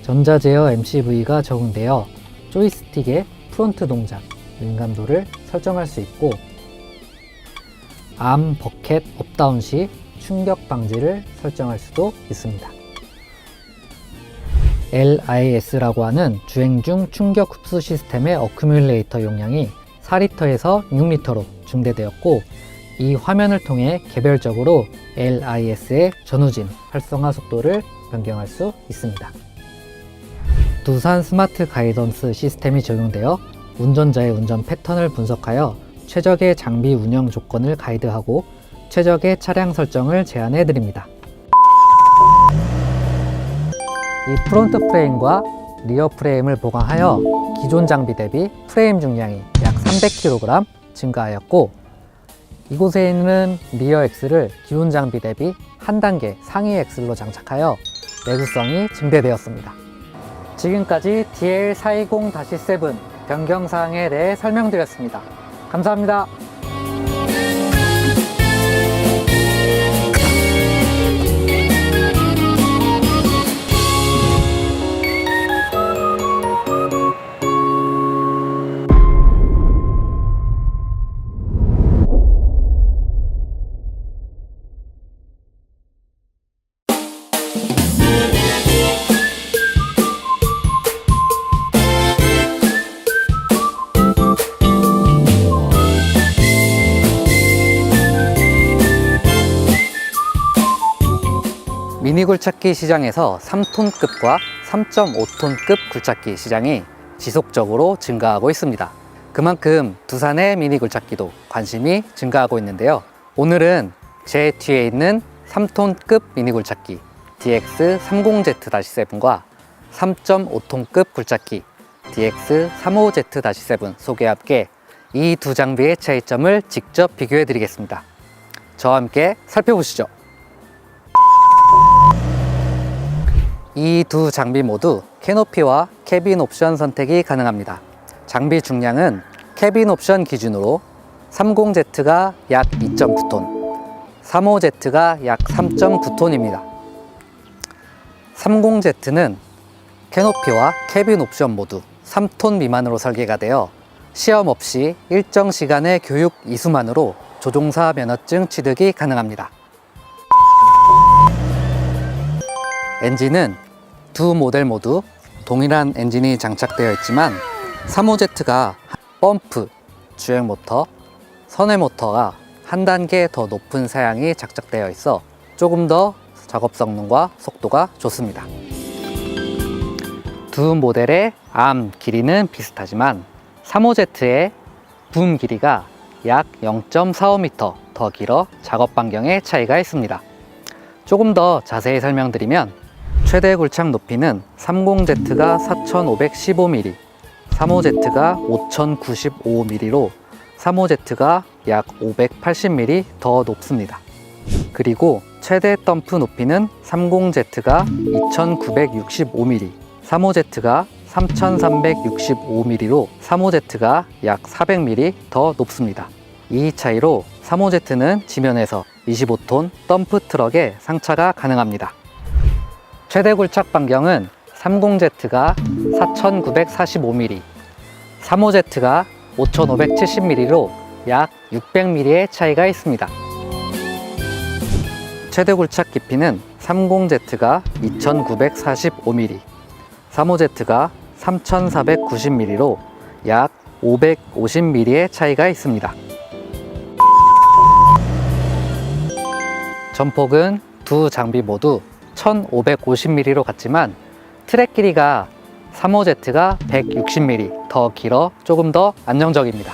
전자제어 MCV가 적용되어 조이스틱의 프론트 동작, 민감도를 설정할 수 있고, 암 버켓 업다운 시 충격 방지를 설정할 수도 있습니다. LIS라고 하는 주행 중 충격 흡수 시스템의 어큐뮬레이터 용량이 4리터에서 6리터로 증대되었고, 이 화면을 통해 개별적으로 LIS의 전후진 활성화 속도를 변경할 수 있습니다. 두산 스마트 가이던스 시스템이 적용되어 운전자의 운전 패턴을 분석하여 최적의 장비 운영 조건을 가이드하고 최적의 차량 설정을 제안해 드립니다. 이 프론트 프레임과 리어 프레임을 보강하여 기존 장비 대비 프레임 중량이 약 300kg 증가하였고, 이곳에 있는 리어 엑셀을 기존 장비 대비 한 단계 상위 엑셀로 장착하여 내구성이 증대되었습니다. 지금까지 DL420-7 변경사항에 대해 설명드렸습니다. 감사합니다. 미니 굴착기 시장에서 3톤급과 3.5톤급 굴착기 시장이 지속적으로 증가하고 있습니다. 그만큼 두산의 미니 굴착기도 관심이 증가하고 있는데요. 오늘은 제 뒤에 있는 3톤급 미니 굴착기 DX30Z-7과 3.5톤급 굴착기 DX35Z-7 소개와 함께 이 두 장비의 차이점을 직접 비교해 드리겠습니다. 저와 함께 살펴보시죠. 이 두 장비 모두 캐노피와 캐빈 옵션 선택이 가능합니다. 장비 중량은 캐빈 옵션 기준으로 30Z가 약 2.9톤, 35Z가 약 3.9톤입니다. 30Z는 캐노피와 캐빈 옵션 모두 3톤 미만으로 설계가 되어 시험 없이 일정 시간의 교육 이수만으로 조종사 면허증 취득이 가능합니다. 엔진은 두 모델 모두 동일한 엔진이 장착되어 있지만 3호제트가 펌프, 주행 모터, 선회 모터가 한 단계 더 높은 사양이 장착되어 있어 조금 더 작업 성능과 속도가 좋습니다. 두 모델의 암 길이는 비슷하지만 3호제트의 붐 길이가 약 0.45m 더 길어 작업 반경의 차이가 있습니다. 조금 더 자세히 설명드리면 최대 굴착 높이는 30Z가 4515mm, 3호제트가 5095mm로 3호제트가 약 580mm 더 높습니다. 그리고 최대 덤프 높이는 30Z가 2965mm, 3호제트가 3365mm로 3호제트가 약 400mm 더 높습니다. 이 차이로 3호제트는 지면에서 25톤 덤프 트럭에 상차가 가능합니다. 최대 굴착 반경은 30Z가 4945mm, 3호제트가 5570mm로 약 600mm의 차이가 있습니다. 최대 굴착 깊이는 30Z가 2945mm, 3호제트가 3490mm로 약 550mm의 차이가 있습니다. 전폭은 두 장비 모두 1550mm로 같지만 트랙 길이가 3호제트가 160mm 더 길어 조금 더 안정적입니다.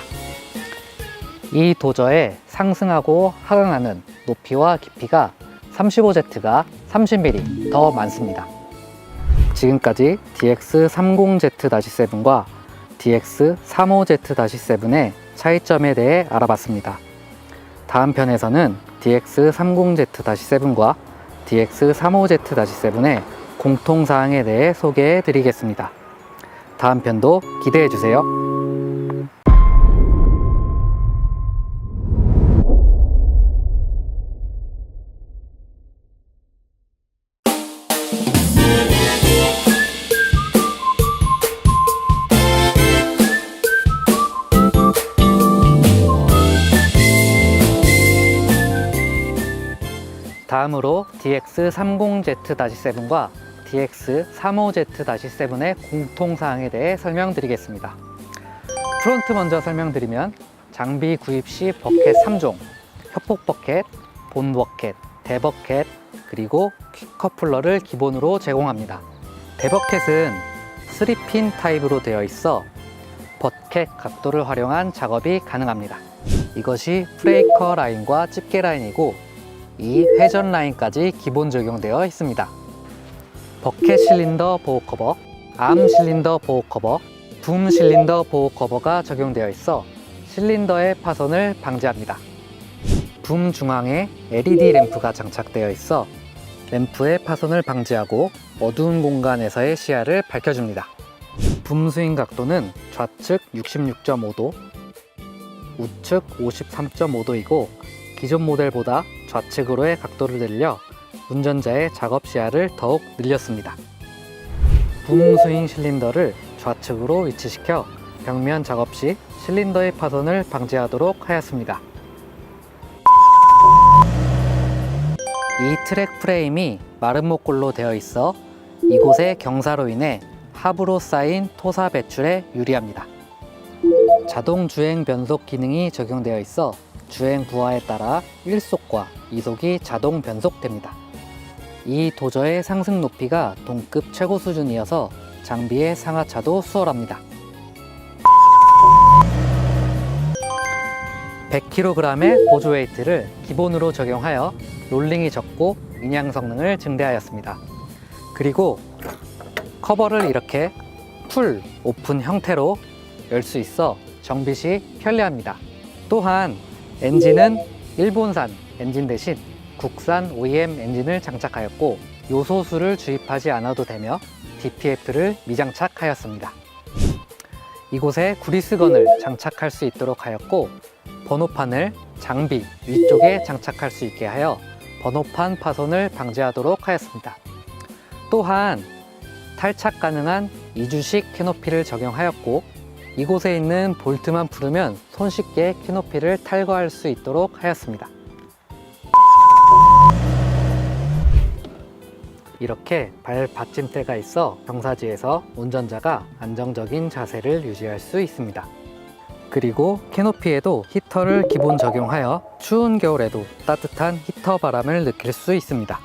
이 도저에 상승하고 하강하는 높이와 깊이가 35Z가 30mm 더 많습니다. 지금까지 DX30Z-7과 DX35Z-7의 차이점에 대해 알아봤습니다. 다음 편에서는 DX30Z-7과 DX35Z-7의 공통사항에 대해 소개해 드리겠습니다. 다음 편도 기대해 주세요. 다음으로 DX30Z-7과 DX35Z-7의 공통사항에 대해 설명드리겠습니다. 프론트 먼저 설명드리면 장비 구입 시 버켓 3종, 협폭 버켓, 본 버켓, 대버켓, 그리고 퀵 커플러를 기본으로 제공합니다. 대버켓은 3핀 타입으로 되어 있어 버켓 각도를 활용한 작업이 가능합니다. 이것이 브레이커 라인과 집게 라인이고 이 회전 라인까지 기본 적용되어 있습니다. 버켓 실린더 보호 커버, 암 실린더 보호 커버, 붐 실린더 보호 커버가 적용되어 있어 실린더의 파손을 방지합니다. 붐 중앙에 LED 램프가 장착되어 있어 램프의 파손을 방지하고 어두운 공간에서의 시야를 밝혀줍니다. 붐 스윙 각도는 좌측 66.5도, 우측 53.5도이고 기존 모델보다 좌측으로의 각도를 늘려 운전자의 작업 시야를 더욱 늘렸습니다. 붐 스윙 실린더를 좌측으로 위치시켜 벽면 작업 시 실린더의 파손을 방지하도록 하였습니다. 이 트랙 프레임이 마름모꼴로 되어 있어 이곳의 경사로 인해 하부로 쌓인 토사 배출에 유리합니다. 자동 주행 변속 기능이 적용되어 있어 주행 부하에 따라 1속과 2속이 자동 변속됩니다. 이 도저의 상승 높이가 동급 최고 수준이어서 장비의 상하차도 수월합니다. 100kg의 보조 웨이트를 기본으로 적용하여 롤링이 적고 인양 성능을 증대하였습니다. 그리고 커버를 이렇게 풀 오픈 형태로 열 수 있어 정비 시 편리합니다. 또한 엔진은 일본산 엔진 대신 국산 OEM 엔진을 장착하였고 요소수를 주입하지 않아도 되며 DPF를 미장착하였습니다. 이곳에 구리스건을 장착할 수 있도록 하였고 번호판을 장비 위쪽에 장착할 수 있게 하여 번호판 파손을 방지하도록 하였습니다. 또한 탈착 가능한 이주식 캐노피를 적용하였고 이곳에 있는 볼트만 풀으면 손쉽게 캐노피를 탈거할 수 있도록 하였습니다. 이렇게 발 받침대가 있어 경사지에서 운전자가 안정적인 자세를 유지할 수 있습니다. 그리고 캐노피에도 히터를 기본 적용하여 추운 겨울에도 따뜻한 히터 바람을 느낄 수 있습니다.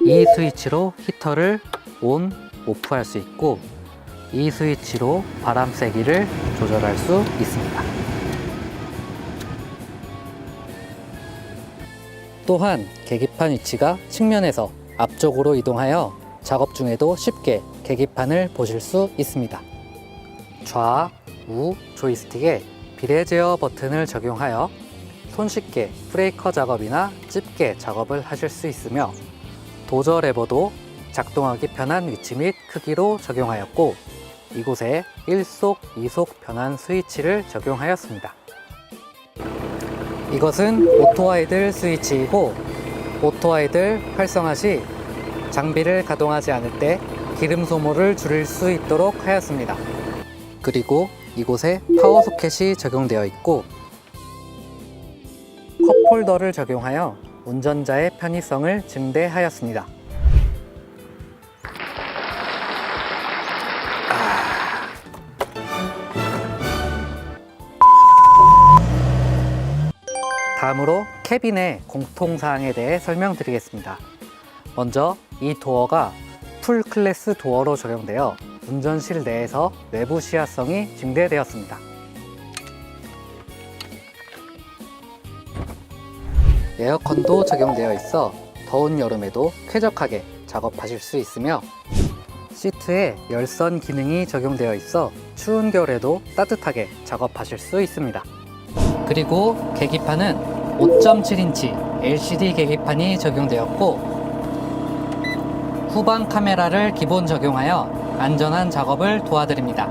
이 스위치로 히터를 온, 오프할 수 있고 이 스위치로 바람 세기를 조절할 수 있습니다. 또한 계기판 위치가 측면에서 앞쪽으로 이동하여 작업 중에도 쉽게 계기판을 보실 수 있습니다. 좌, 우 조이스틱에 비례 제어 버튼을 적용하여 손쉽게 브레이커 작업이나 집게 작업을 하실 수 있으며 도저 레버도 작동하기 편한 위치 및 크기로 적용하였고 이곳에 1속, 2속 변환 스위치를 적용하였습니다. 이것은 오토아이들 스위치이고 오토아이들 활성화 시 장비를 가동하지 않을 때 기름 소모를 줄일 수 있도록 하였습니다. 그리고 이곳에 파워 소켓이 적용되어 있고 컵홀더를 적용하여 운전자의 편의성을 증대하였습니다. 다음으로 캐빈의 공통사항에 대해 설명드리겠습니다. 먼저 이 도어가 풀 클래스 도어로 적용되어 운전실 내에서 외부 시야성이 증대되었습니다. 에어컨도 적용되어 있어 더운 여름에도 쾌적하게 작업하실 수 있으며 시트에 열선 기능이 적용되어 있어 추운 겨울에도 따뜻하게 작업하실 수 있습니다. 그리고 계기판은 5.7인치 LCD 계기판이 적용되었고 후방 카메라를 기본 적용하여 안전한 작업을 도와드립니다.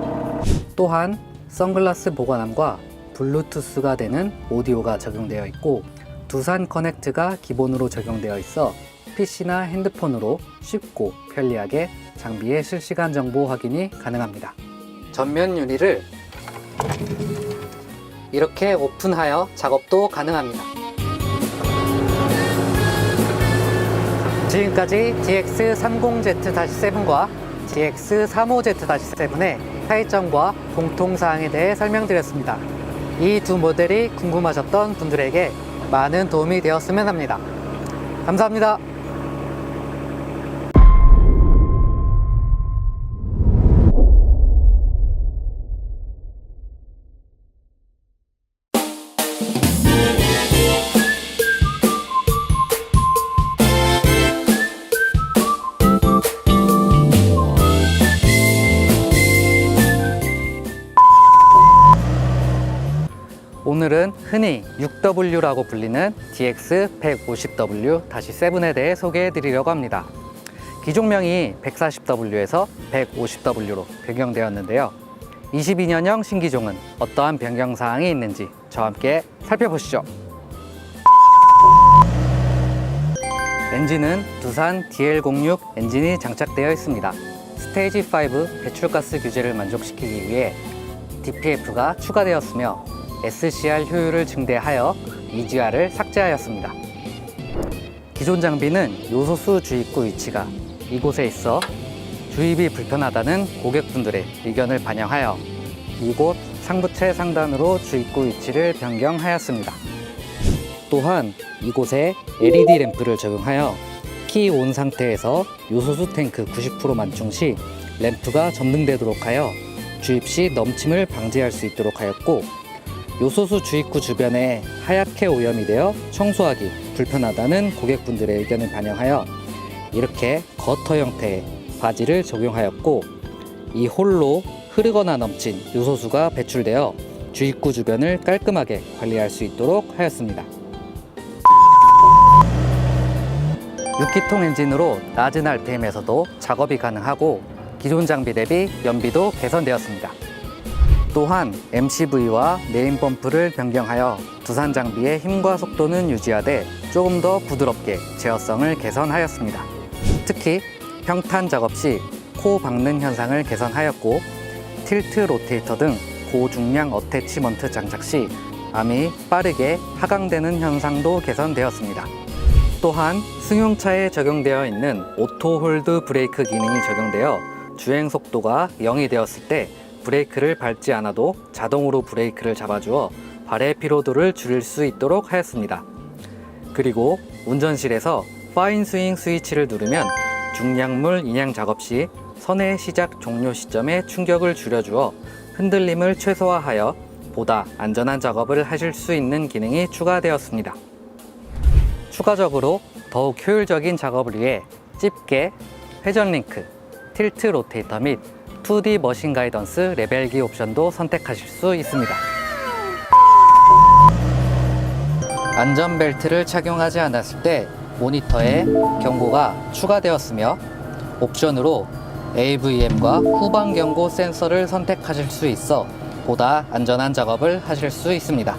또한 선글라스 보관함과 블루투스가 되는 오디오가 적용되어 있고 두산 커넥트가 기본으로 적용되어 있어 PC나 핸드폰으로 쉽고 편리하게 장비의 실시간 정보 확인이 가능합니다. 전면 유리를 이렇게 오픈하여 작업도 가능합니다. 지금까지 DX30Z-7과 DX35Z-7의 차이점과 공통사항에 대해 설명드렸습니다. 이 두 모델이 궁금하셨던 분들에게 많은 도움이 되었으면 합니다. 감사합니다. 오늘은 흔히 6W라고 불리는 DX150W-7에 대해 소개해 드리려고 합니다. 기종명이 140W에서 150W로 변경되었는데요. 22년형 신기종은 어떠한 변경사항이 있는지 저와 함께 살펴보시죠. 엔진은 두산 DL06 엔진이 장착되어 있습니다. 스테이지 5 배출가스 규제를 만족시키기 위해 DPF가 추가되었으며 SCR 효율을 증대하여 EGR을 삭제하였습니다. 기존 장비는 요소수 주입구 위치가 이곳에 있어 주입이 불편하다는 고객분들의 의견을 반영하여 이곳 상부체 상단으로 주입구 위치를 변경하였습니다. 또한 이곳에 LED 램프를 적용하여 키 온 상태에서 요소수 탱크 90% 만충 시 램프가 점등되도록 하여 주입 시 넘침을 방지할 수 있도록 하였고 요소수 주입구 주변에 하얗게 오염이 되어 청소하기 불편하다는 고객분들의 의견을 반영하여 이렇게 거터 형태의 바지를 적용하였고 이 홀로 흐르거나 넘친 요소수가 배출되어 주입구 주변을 깔끔하게 관리할 수 있도록 하였습니다. 6기통 엔진으로 낮은 RPM에서도 작업이 가능하고 기존 장비 대비 연비도 개선되었습니다. 또한 MCV와 메인 펌프를 변경하여 두산 장비의 힘과 속도는 유지하되 조금 더 부드럽게 제어성을 개선하였습니다. 특히 평탄 작업 시 코 박는 현상을 개선하였고 틸트 로테이터 등 고중량 어태치먼트 장착 시 암이 빠르게 하강되는 현상도 개선되었습니다. 또한 승용차에 적용되어 있는 오토 홀드 브레이크 기능이 적용되어 주행 속도가 0이 되었을 때 브레이크를 밟지 않아도 자동으로 브레이크를 잡아주어 발의 피로도를 줄일 수 있도록 하였습니다. 그리고 운전실에서 파인 스윙 스위치를 누르면 중량물 인양 작업 시 선의 시작 종료 시점에 충격을 줄여주어 흔들림을 최소화하여 보다 안전한 작업을 하실 수 있는 기능이 추가되었습니다. 추가적으로 더욱 효율적인 작업을 위해 집게, 회전 링크, 틸트 로테이터 및 2D 머신 가이던스 레벨기 옵션도 선택하실 수 있습니다. 안전벨트를 착용하지 않았을 때 모니터에 경고가 추가되었으며 옵션으로 AVM과 후방 경고 센서를 선택하실 수 있어 보다 안전한 작업을 하실 수 있습니다.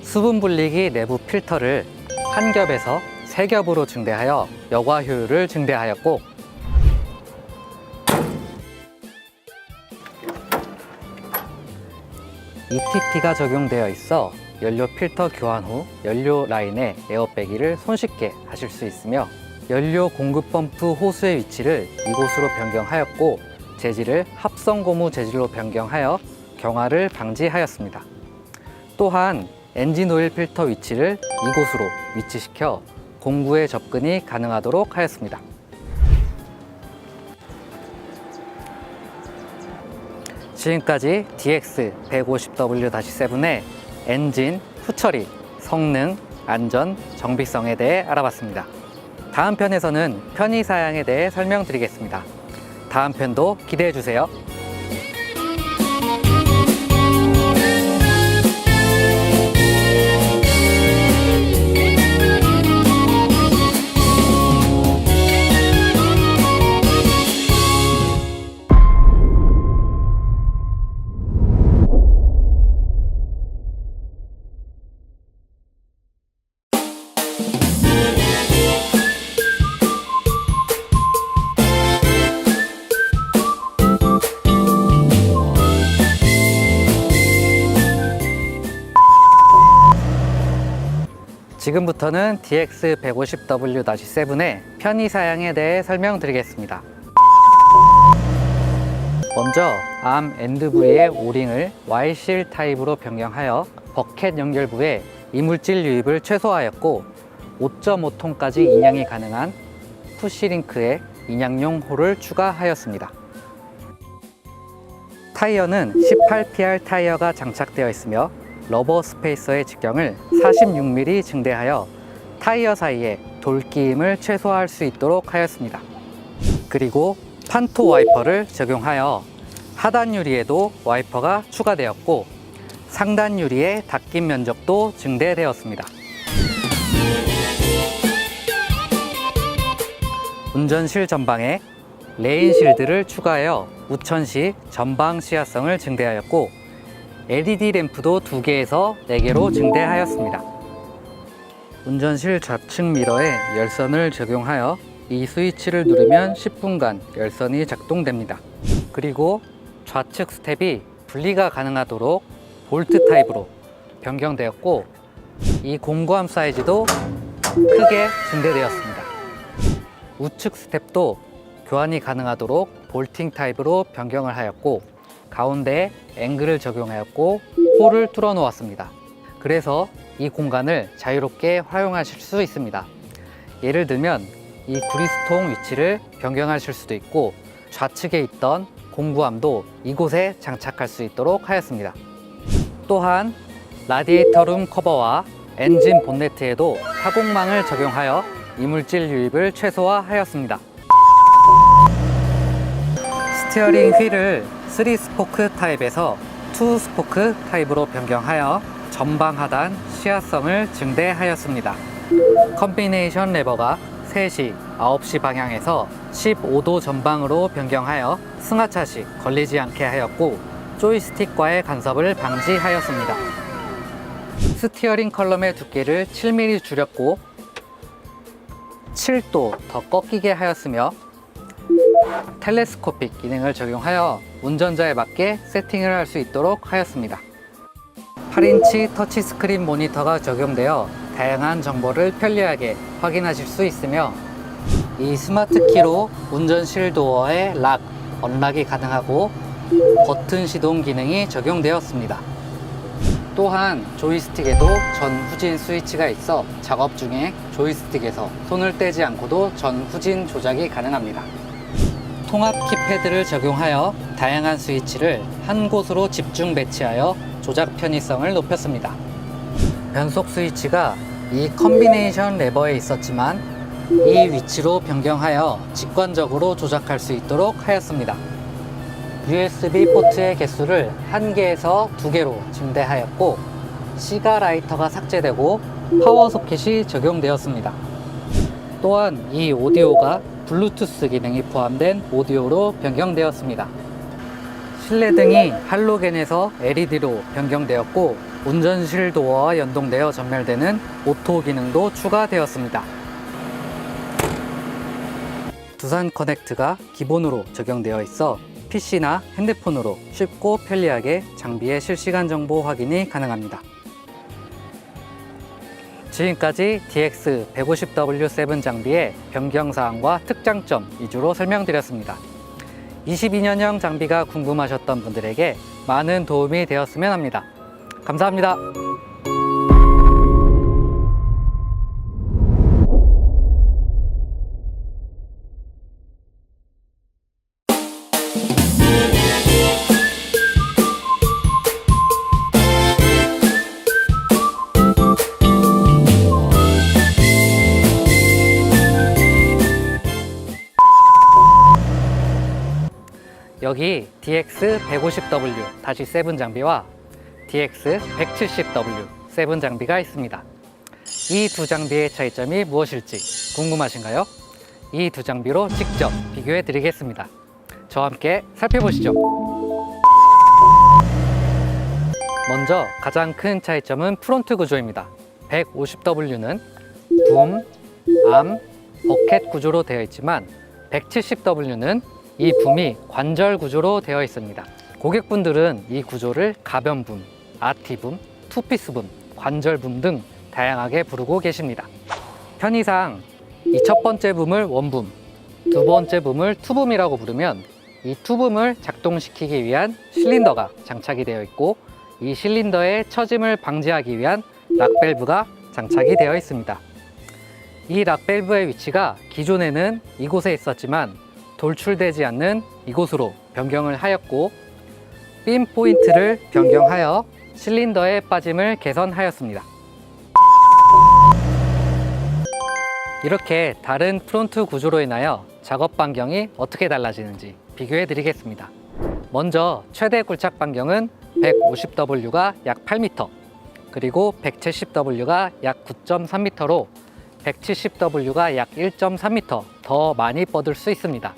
수분 분리기 내부 필터를 한 겹에서 3겹으로 증대하여 여과 효율을 증대하였고, ETP가 적용되어 있어 연료 필터 교환 후 연료 라인의 에어배기를 손쉽게 하실 수 있으며, 연료 공급 펌프 호스의 위치를 이곳으로 변경하였고 재질을 합성 고무 재질로 변경하여 경화를 방지하였습니다. 또한 엔진 오일 필터 위치를 이곳으로 위치시켜 공구에 접근이 가능하도록 하였습니다. 지금까지 DX150W-7의 엔진, 후처리, 성능, 안전, 정비성에 대해 알아봤습니다. 다음 편에서는 편의 사양에 대해 설명드리겠습니다. 다음 편도 기대해 주세요. 지금부터는 DX150W-7의 편의 사양에 대해 설명드리겠습니다. 먼저 암 엔드부의 오링을 Y실 타입으로 변경하여 버켓 연결부에 이물질 유입을 최소화하였고 5.5톤까지 인양이 가능한 푸시링크에 인양용 홀을 추가하였습니다. 타이어는 18PR 타이어가 장착되어 있으며 러버 스페이서의 직경을 46mm 증대하여 타이어 사이에 돌끼임을 최소화할 수 있도록 하였습니다. 그리고 판토 와이퍼를 적용하여 하단 유리에도 와이퍼가 추가되었고 상단 유리의 닦임 면적도 증대되었습니다. 운전실 전방에 레인 실드를 추가하여 우천 시 전방 시야성을 증대하였고 LED 램프도 2개에서 4개로 증대하였습니다. 운전실 좌측 미러에 열선을 적용하여 이 스위치를 누르면 10분간 열선이 작동됩니다. 그리고 좌측 스텝이 분리가 가능하도록 볼트 타입으로 변경되었고 이 공구함 사이즈도 크게 증대되었습니다. 우측 스텝도 교환이 가능하도록 볼팅 타입으로 변경을 하였고 가운데에 앵글을 적용하였고 홀을 뚫어 놓았습니다. 그래서 이 공간을 자유롭게 활용하실 수 있습니다. 예를 들면 이 구리스통 위치를 변경하실 수도 있고 좌측에 있던 공구함도 이곳에 장착할 수 있도록 하였습니다. 또한 라디에이터 룸 커버와 엔진 본네트에도 타공망을 적용하여 이물질 유입을 최소화하였습니다. 스티어링 휠을 3스포크 타입에서 2스포크 타입으로 변경하여 전방 하단 시야성을 증대하였습니다. 컴비네이션 레버가 3시, 9시 방향에서 15도 전방으로 변경하여 승하차 시 걸리지 않게 하였고 조이스틱과의 간섭을 방지하였습니다. 스티어링 컬럼의 두께를 7mm 줄였고 7도 더 꺾이게 하였으며 텔레스코픽 기능을 적용하여 운전자에 맞게 세팅을 할 수 있도록 하였습니다. 8인치 터치스크린 모니터가 적용되어 다양한 정보를 편리하게 확인하실 수 있으며 이 스마트 키로 운전실 도어의 락, 언락이 가능하고 버튼 시동 기능이 적용되었습니다. 또한 조이스틱에도 전후진 스위치가 있어 작업 중에 조이스틱에서 손을 떼지 않고도 전후진 조작이 가능합니다. 통합 키패드를 적용하여 다양한 스위치를 한 곳으로 집중 배치하여 조작 편의성을 높였습니다. 변속 스위치가 이 컨비네이션 레버에 있었지만 이 위치로 변경하여 직관적으로 조작할 수 있도록 하였습니다. USB 포트의 개수를 1개에서 2개로 증대하였고 시가 라이터가 삭제되고 파워 소켓이 적용되었습니다. 또한 이 오디오가 블루투스 기능이 포함된 오디오로 변경되었습니다. 실내등이 할로겐에서 LED로 변경되었고 운전실 도어와 연동되어 전멸되는 오토 기능도 추가되었습니다. 두산 커넥트가 기본으로 적용되어 있어 PC나 핸드폰으로 쉽고 편리하게 장비의 실시간 정보 확인이 가능합니다. 지금까지 DX150W7 장비의 변경사항과 특장점 위주로 설명드렸습니다. 22년형 장비가 궁금하셨던 분들에게 많은 도움이 되었으면 합니다. 감사합니다. 여기 DX150W-7 장비와 DX170W-7 장비가 있습니다. 이 두 장비의 차이점이 무엇일지 궁금하신가요? 이 두 장비로 직접 비교해 드리겠습니다. 저와 함께 살펴보시죠. 먼저 가장 큰 차이점은 프론트 구조입니다. 150W는 붐, 암, 버켓 구조로 되어 있지만 170W는 이 붐이 관절 구조로 되어 있습니다. 고객분들은 이 구조를 가변붐, 아티붐, 투피스붐, 관절붐 등 다양하게 부르고 계십니다. 편의상 이 첫 번째 붐을 원붐, 두 번째 붐을 투붐이라고 부르면 이 투붐을 작동시키기 위한 실린더가 장착이 되어 있고 이 실린더의 처짐을 방지하기 위한 락밸브가 장착이 되어 있습니다. 이 락밸브의 위치가 기존에는 이곳에 있었지만 돌출되지 않는 이곳으로 변경을 하였고 핀 포인트를 변경하여 실린더의 빠짐을 개선하였습니다. 이렇게 다른 프론트 구조로 인하여 작업 반경이 어떻게 달라지는지 비교해 드리겠습니다. 먼저 최대 굴착 반경은 150W가 약 8m, 그리고 170W가 약 9.3m로 170W가 약 1.3m 더 많이 뻗을 수 있습니다.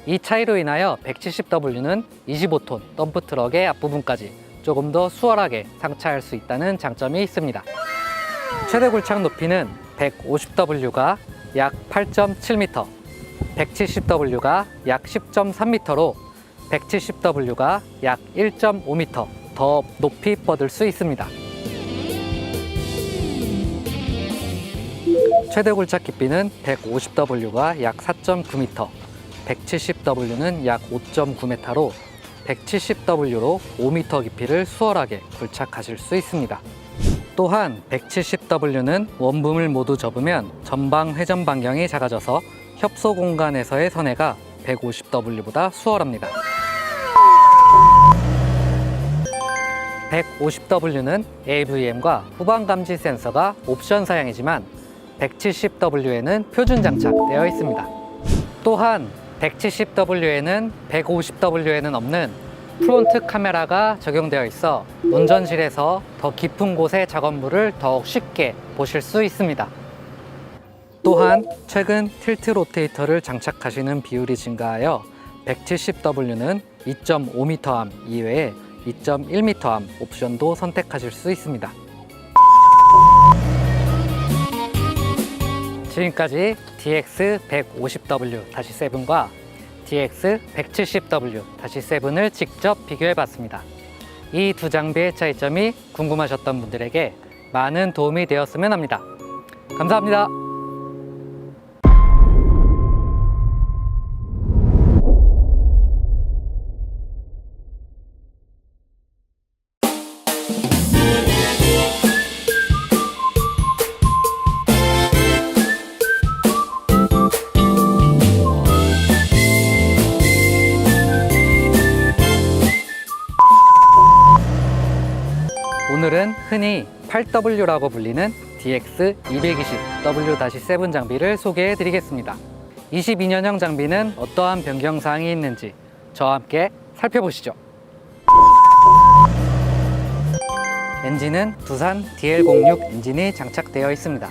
이 차이로 인하여 170W는 25톤 덤프트럭의 앞부분까지 조금 더 수월하게 상차할 수 있다는 장점이 있습니다. 최대 굴착 높이는 150W가 약 8.7m, 170W가 약 10.3m로 170W가 약 1.5m 더 높이 뻗을 수 있습니다. 최대 굴착 깊이는 150W가 약 4.9m, 170W는 약 5.9m로 170W로 5m 깊이를 수월하게 굴착하실 수 있습니다. 또한 170W는 원붐을 모두 접으면 전방 회전 반경이 작아져서 협소 공간에서의 선회가 150W보다 수월합니다. 150W는 AVM과 후방 감지 센서가 옵션 사양이지만 170W에는 표준 장착되어 있습니다. 또한 170W에는 150W에는 없는 프론트 카메라가 적용되어 있어 운전실에서 더 깊은 곳의 작업물을 더욱 쉽게 보실 수 있습니다. 또한 최근 틸트 로테이터를 장착하시는 비율이 증가하여 170W는 2.5m암 이외에 2.1m암 옵션도 선택하실 수 있습니다. 지금까지 DX150W-7과 DX170W-7을 직접 비교해봤습니다. 이 두 장비의 차이점이 궁금하셨던 분들에게 많은 도움이 되었으면 합니다. 감사합니다. 오늘은 흔히 8W라고 불리는 DX220W-7 장비를 소개해 드리겠습니다. 22년형 장비는 어떠한 변경사항이 있는지 저와 함께 살펴보시죠. 엔진은 두산 DL06 엔진이 장착되어 있습니다.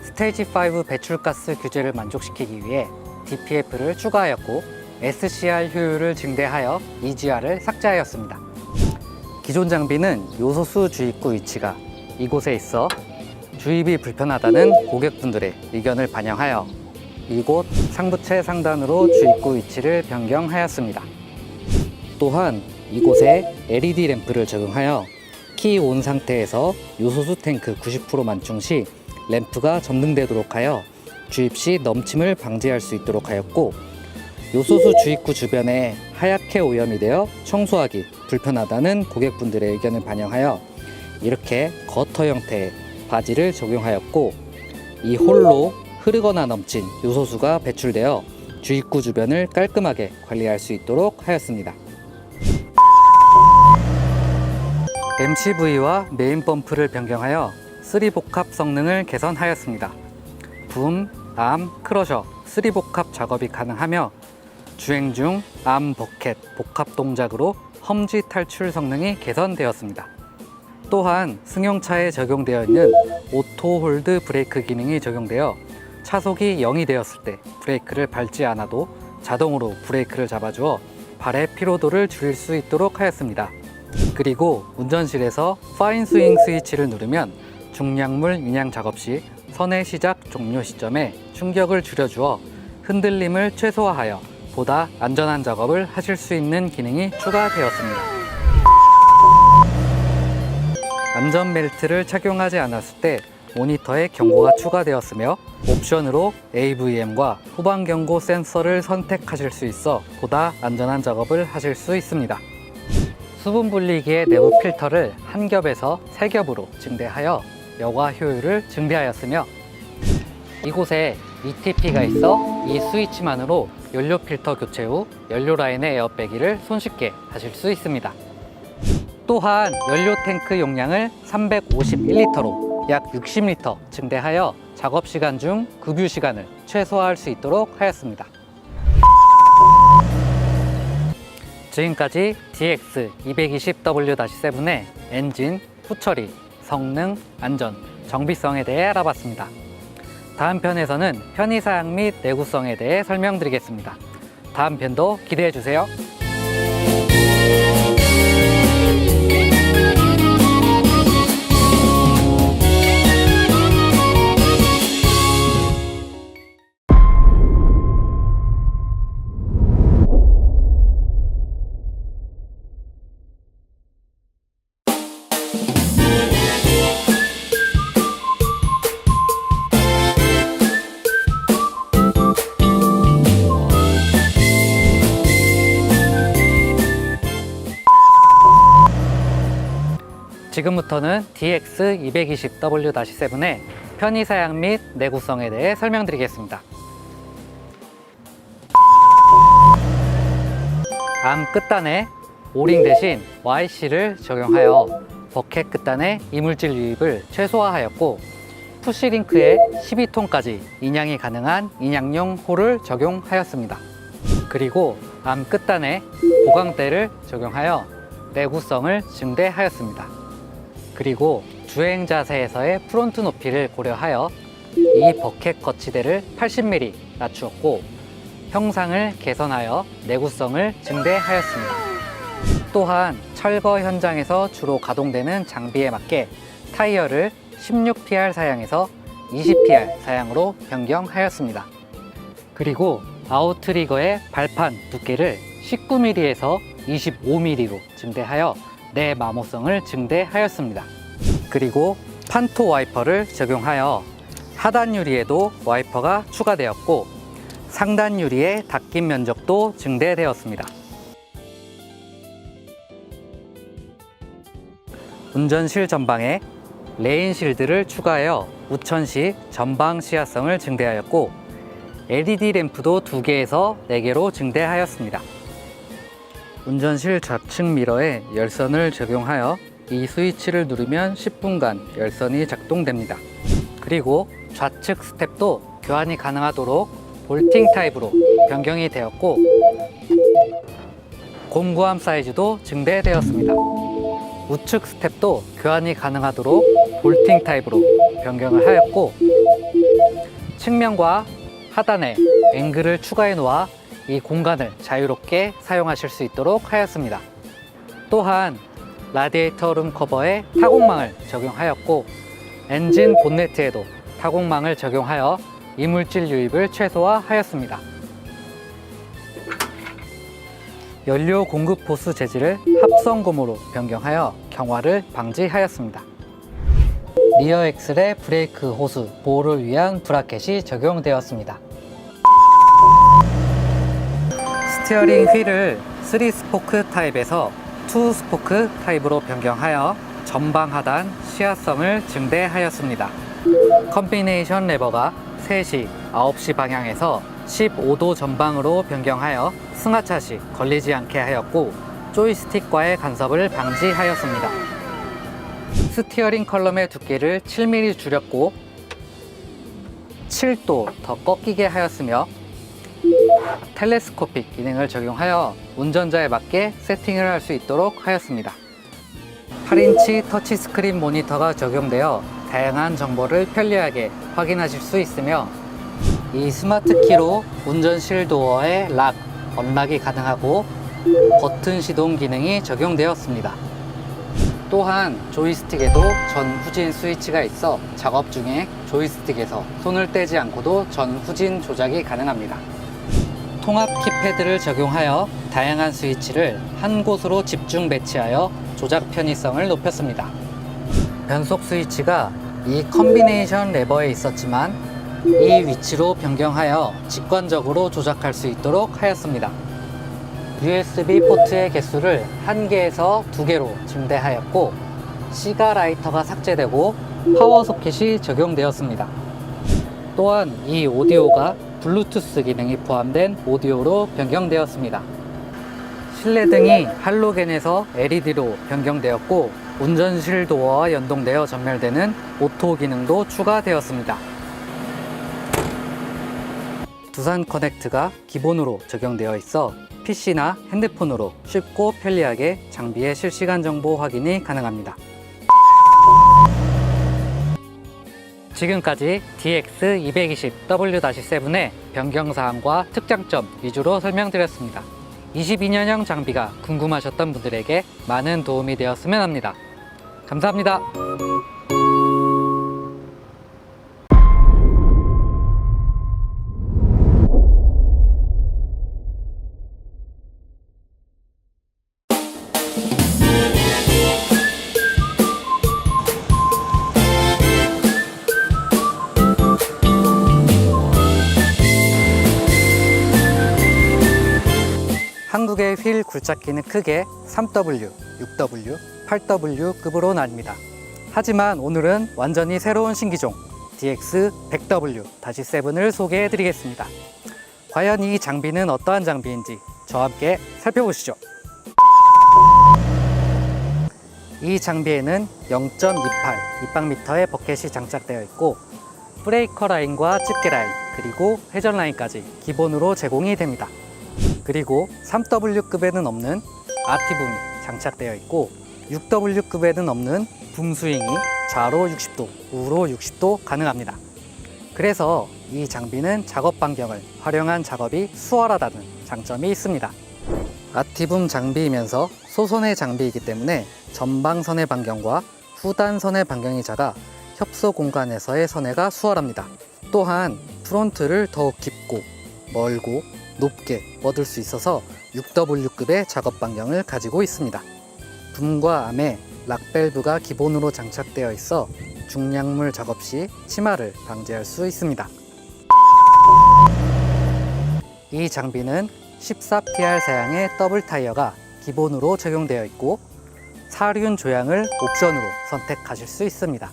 스테이지 5 배출가스 규제를 만족시키기 위해 DPF를 추가하였고 SCR 효율을 증대하여 EGR을 삭제하였습니다. 기존 장비는 요소수 주입구 위치가 이곳에 있어 주입이 불편하다는 고객분들의 의견을 반영하여 이곳 상부체 상단으로 주입구 위치를 변경하였습니다. 또한 이곳에 LED 램프를 적용하여 키 온 상태에서 요소수 탱크 90% 만충 시 램프가 점등되도록 하여 주입 시 넘침을 방지할 수 있도록 하였고, 요소수 주입구 주변에 하얗게 오염이 되어 청소하기 불편하다는 고객분들의 의견을 반영하여 이렇게 거터 형태의 바지를 적용하였고, 이 홀로 흐르거나 넘친 요소수가 배출되어 주입구 주변을 깔끔하게 관리할 수 있도록 하였습니다. MCV와 메인 펌프를 변경하여 3복합 성능을 개선하였습니다. 붐, 암, 크러셔, 3복합 작업이 가능하며 주행 중 암 버켓 복합 동작으로 험지 탈출 성능이 개선되었습니다. 또한 승용차에 적용되어 있는 오토 홀드 브레이크 기능이 적용되어 차속이 0이 되었을 때 브레이크를 밟지 않아도 자동으로 브레이크를 잡아주어 발의 피로도를 줄일 수 있도록 하였습니다. 그리고 운전실에서 파인 스윙 스위치를 누르면 중량물 인양 작업 시 선의 시작 종료 시점에 충격을 줄여주어 흔들림을 최소화하여 보다 안전한 작업을 하실 수 있는 기능이 추가되었습니다. 안전벨트를 착용하지 않았을 때 모니터에 경고가 추가되었으며 옵션으로 AVM과 후방 경고 센서를 선택하실 수 있어 보다 안전한 작업을 하실 수 있습니다. 수분 분리기의 내부 필터를 한 겹에서 3겹으로 증대하여 여과 효율을 증대하였으며, 이곳에 ETP가 있어 이 스위치만으로 연료 필터 교체 후 연료 라인의 에어 빼기를 손쉽게 하실 수 있습니다. 또한 연료 탱크 용량을 351리터로 약 60리터 증대하여 작업 시간 중 급유 시간을 최소화할 수 있도록 하였습니다. 지금까지 DX220W-7의 엔진, 후처리, 성능, 안전, 정비성에 대해 알아봤습니다. 다음 편에서는 편의사양 및 내구성에 대해 설명드리겠습니다. 다음 편도 기대해주세요. 지금부터는 DX220W-7의 편의사양 및 내구성에 대해 설명드리겠습니다. 암 끝단에 오링 대신 YC를 적용하여 버켓 끝단의 이물질 유입을 최소화하였고, 푸시링크에 12톤까지 인양이 가능한 인양용 홀을 적용하였습니다. 그리고 암 끝단에 보강대를 적용하여 내구성을 증대하였습니다. 그리고 주행 자세에서의 프론트 높이를 고려하여 이 버켓 거치대를 80mm 낮추었고, 형상을 개선하여 내구성을 증대하였습니다. 또한 철거 현장에서 주로 가동되는 장비에 맞게 타이어를 16PR 사양에서 20PR 사양으로 변경하였습니다. 그리고 아웃트리거의 발판 두께를 19mm에서 25mm로 증대하여 내 마모성을 증대하였습니다. 그리고 판토 와이퍼를 적용하여 하단 유리에도 와이퍼가 추가되었고 상단 유리의 닦임 면적도 증대되었습니다. 운전실 전방에 레인 실드를 추가하여 우천 시 전방 시야성을 증대하였고 LED 램프도 2개에서 4개로 증대하였습니다. 운전실 좌측 미러에 열선을 적용하여 이 스위치를 누르면 10분간 열선이 작동됩니다. 그리고 좌측 스텝도 교환이 가능하도록 볼팅 타입으로 변경이 되었고 공구함 사이즈도 증대되었습니다. 우측 스텝도 교환이 가능하도록 볼팅 타입으로 변경을 하였고 측면과 하단에 앵글을 추가해 놓아 이 공간을 자유롭게 사용하실 수 있도록 하였습니다. 또한 라디에이터 룸 커버에 타공망을 적용하였고 엔진 본네트에도 타공망을 적용하여 이물질 유입을 최소화하였습니다. 연료 공급 호스 재질을 합성 고무로 변경하여 경화를 방지하였습니다. 리어 엑셀의 브레이크 호스 보호를 위한 브라켓이 적용되었습니다. 스티어링 휠을 3스포크 타입에서 2스포크 타입으로 변경하여 전방 하단 시야성을 증대하였습니다. 컴비네이션 레버가 3시, 9시 방향에서 15도 전방으로 변경하여 승하차 시 걸리지 않게 하였고 조이스틱과의 간섭을 방지하였습니다. 스티어링 컬럼의 두께를 7mm 줄였고 7도 더 꺾이게 하였으며 텔레스코픽 기능을 적용하여 운전자에 맞게 세팅을 할 수 있도록 하였습니다. 8인치 터치스크린 모니터가 적용되어 다양한 정보를 편리하게 확인하실 수 있으며 이 스마트 키로 운전실 도어의 락, 언락이 가능하고 버튼 시동 기능이 적용되었습니다. 또한 조이스틱에도 전후진 스위치가 있어 작업 중에 조이스틱에서 손을 떼지 않고도 전후진 조작이 가능합니다. 통합 키패드를 적용하여 다양한 스위치를 한 곳으로 집중 배치하여 조작 편의성을 높였습니다. 변속 스위치가 이 컴비네이션 레버에 있었지만 이 위치로 변경하여 직관적으로 조작할 수 있도록 하였습니다. USB 포트의 개수를 1개에서 2개로 증대하였고 시가 라이터가 삭제되고 파워 소켓이 적용되었습니다. 또한 이 오디오가 블루투스 기능이 포함된 오디오로 변경되었습니다. 실내등이 할로겐에서 LED로 변경되었고 운전실 도어와 연동되어 전멸되는 오토 기능도 추가되었습니다. 두산 커넥트가 기본으로 적용되어 있어 PC나 핸드폰으로 쉽고 편리하게 장비의 실시간 정보 확인이 가능합니다. 지금까지 DX220W-7의 변경사항과 특장점 위주로 설명드렸습니다. 22년형 장비가 궁금하셨던 분들에게 많은 도움이 되었으면 합니다. 감사합니다. 한국의 휠 굴착기는 크게 3W, 6W, 8W급으로 나뉩니다. 하지만 오늘은 완전히 새로운 신기종 DX100W-7을 소개해 드리겠습니다. 과연 이 장비는 어떠한 장비인지 저와 함께 살펴보시죠. 이 장비에는 0.28 입방미터의 버켓이 장착되어 있고 브레이커 라인과 집게 라인 그리고 회전 라인까지 기본으로 제공이 됩니다. 그리고 3W급에는 없는 RT붐이 장착되어 있고 6W급에는 없는 붐 스윙이 좌로 60도, 우로 60도 가능합니다. 그래서 이 장비는 작업 반경을 활용한 작업이 수월하다는 장점이 있습니다. RT붐 장비이면서 소선의 장비이기 때문에 전방 선의 반경과 후단 선의 반경이 작아 협소 공간에서의 선회가 수월합니다. 또한 프론트를 더욱 깊고 멀고 높게 뻗을 수 있어서 6W급의 작업 반경을 가지고 있습니다. 붐과 암에 락밸브가 기본으로 장착되어 있어 중량물 작업 시 치마를 방지할 수 있습니다. 이 장비는 14PR 사양의 더블 타이어가 기본으로 적용되어 있고 사륜 조향을 옵션으로 선택하실 수 있습니다.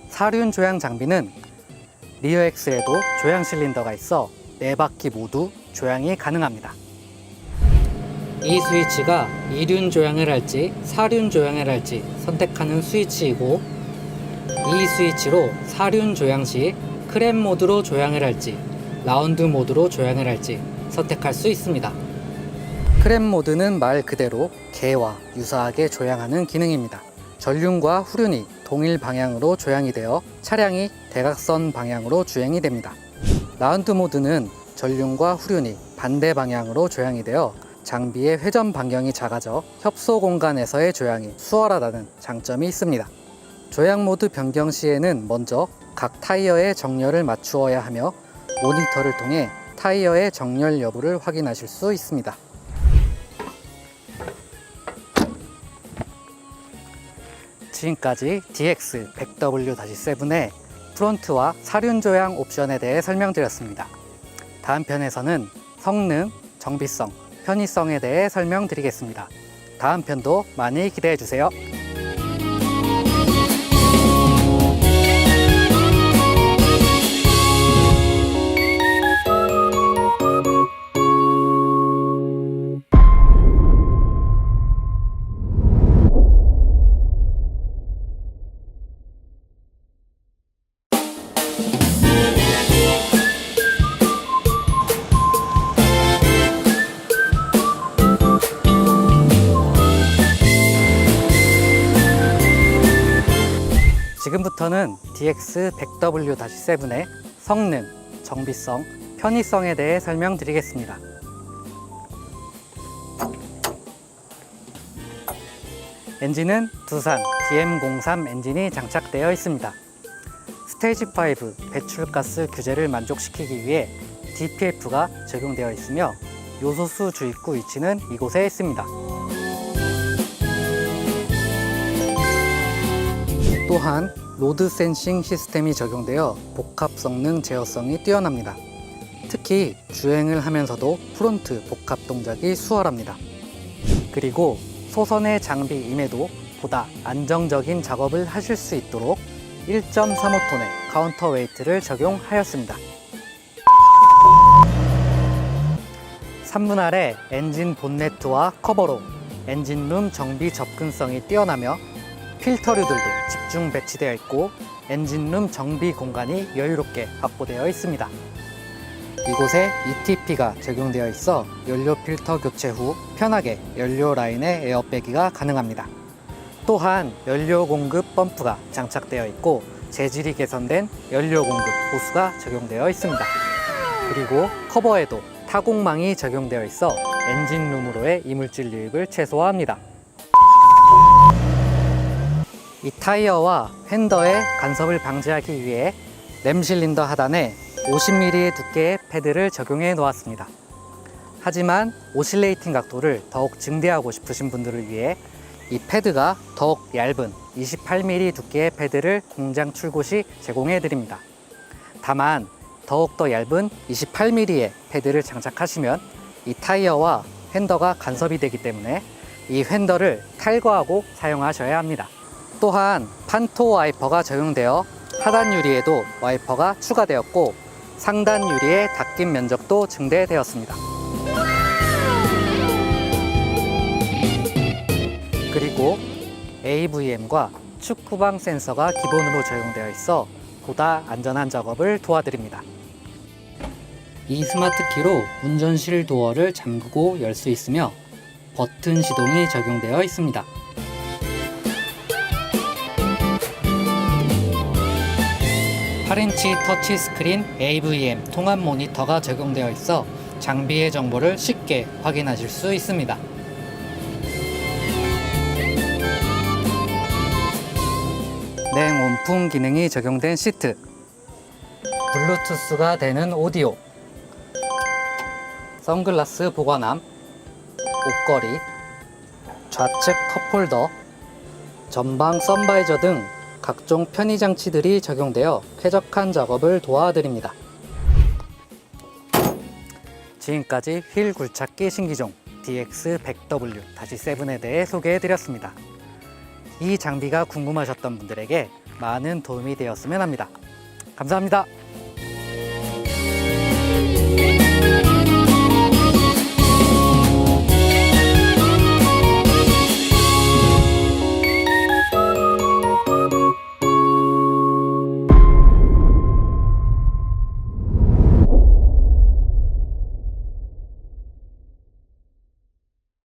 사륜 조향 장비는 리어 엑스에도 조향 실린더가 있어 4바퀴 모두 조향이 가능합니다. 이 스위치가 2륜 조향을 할지 4륜 조향을 할지 선택하는 스위치이고, 이 스위치로 4륜 조향 시 크랩 모드로 조향을 할지 라운드 모드로 조향을 할지 선택할 수 있습니다. 크랩 모드는 말 그대로 개와 유사하게 조향하는 기능입니다. 전륜과 후륜이 동일 방향으로 조향이 되어 차량이 대각선 방향으로 주행이 됩니다. 라운드 모드는 전륜과 후륜이 반대 방향으로 조향이 되어 장비의 회전 반경이 작아져 협소 공간에서의 조향이 수월하다는 장점이 있습니다. 조향 모드 변경 시에는 먼저 각 타이어의 정렬을 맞추어야 하며 모니터를 통해 타이어의 정렬 여부를 확인하실 수 있습니다. 지금까지 DX100W-7의 프론트와 사륜 조향 옵션에 대해 설명드렸습니다. 다음 편에서는 성능, 정비성, 편의성에 대해 설명드리겠습니다. 다음 편도 많이 기대해 주세요. 지금부터는 DX100W-7의 성능, 정비성, 편의성에 대해 설명드리겠습니다. 엔진은 두산 DM03 엔진이 장착되어 있습니다. 스테이지 5 배출가스 규제를 만족시키기 위해 DPF가 적용되어 있으며 요소수 주입구 위치는 이곳에 있습니다. 또한 로드 센싱 시스템이 적용되어 복합 성능 제어성이 뛰어납니다. 특히 주행을 하면서도 프론트 복합 동작이 수월합니다. 그리고 소선의 장비임에도 보다 안정적인 작업을 하실 수 있도록 1.35톤의 카운터 웨이트를 적용하였습니다. 3분 아래 엔진 본네트와 커버로 엔진룸 정비 접근성이 뛰어나며 필터류들도 집중 배치되어 있고 엔진룸 정비 공간이 여유롭게 확보되어 있습니다. 이곳에 ETP가 적용되어 있어 연료 필터 교체 후 편하게 연료 라인에 에어빼기가 가능합니다. 또한 연료 공급 펌프가 장착되어 있고 재질이 개선된 연료 공급 호스가 적용되어 있습니다. 그리고 커버에도 타공망이 적용되어 있어 엔진룸으로의 이물질 유입을 최소화합니다. 이 타이어와 휀더의 간섭을 방지하기 위해 램 실린더 하단에 50mm 두께의 패드를 적용해 놓았습니다. 하지만 오실레이팅 각도를 더욱 증대하고 싶으신 분들을 위해 이 패드가 더욱 얇은 28mm 두께의 패드를 공장 출고 시 제공해 드립니다. 다만 더욱더 얇은 28mm의 패드를 장착하시면 이 타이어와 휀더가 간섭이 되기 때문에 이 휀더를 탈거하고 사용하셔야 합니다. 또한 판토 와이퍼가 적용되어 하단 유리에도 와이퍼가 추가되었고 상단 유리의 닦임 면적도 증대되었습니다. 그리고 AVM과 축구방 센서가 기본으로 적용되어 있어 보다 안전한 작업을 도와드립니다. 이 스마트 키로 운전실 도어를 잠그고 열 수 있으며 버튼 시동이 적용되어 있습니다. (8인치) 터치 스크린 AVM 통합 모니터가 적용되어 있어 장비의 정보를 쉽게 확인하실 수 있습니다. 냉온풍 기능이 적용된 시트, 블루투스가 되는 오디오, 선글라스 보관함, 옷걸이, 좌측 컵홀더, 전방 선바이저 등 각종 편의 장치들이 적용되어 쾌적한 작업을 도와드립니다. 지금까지 휠 굴착기 신기종 DX100W-7에 대해 소개해드렸습니다. 이 장비가 궁금하셨던 분들에게 많은 도움이 되었으면 합니다. 감사합니다.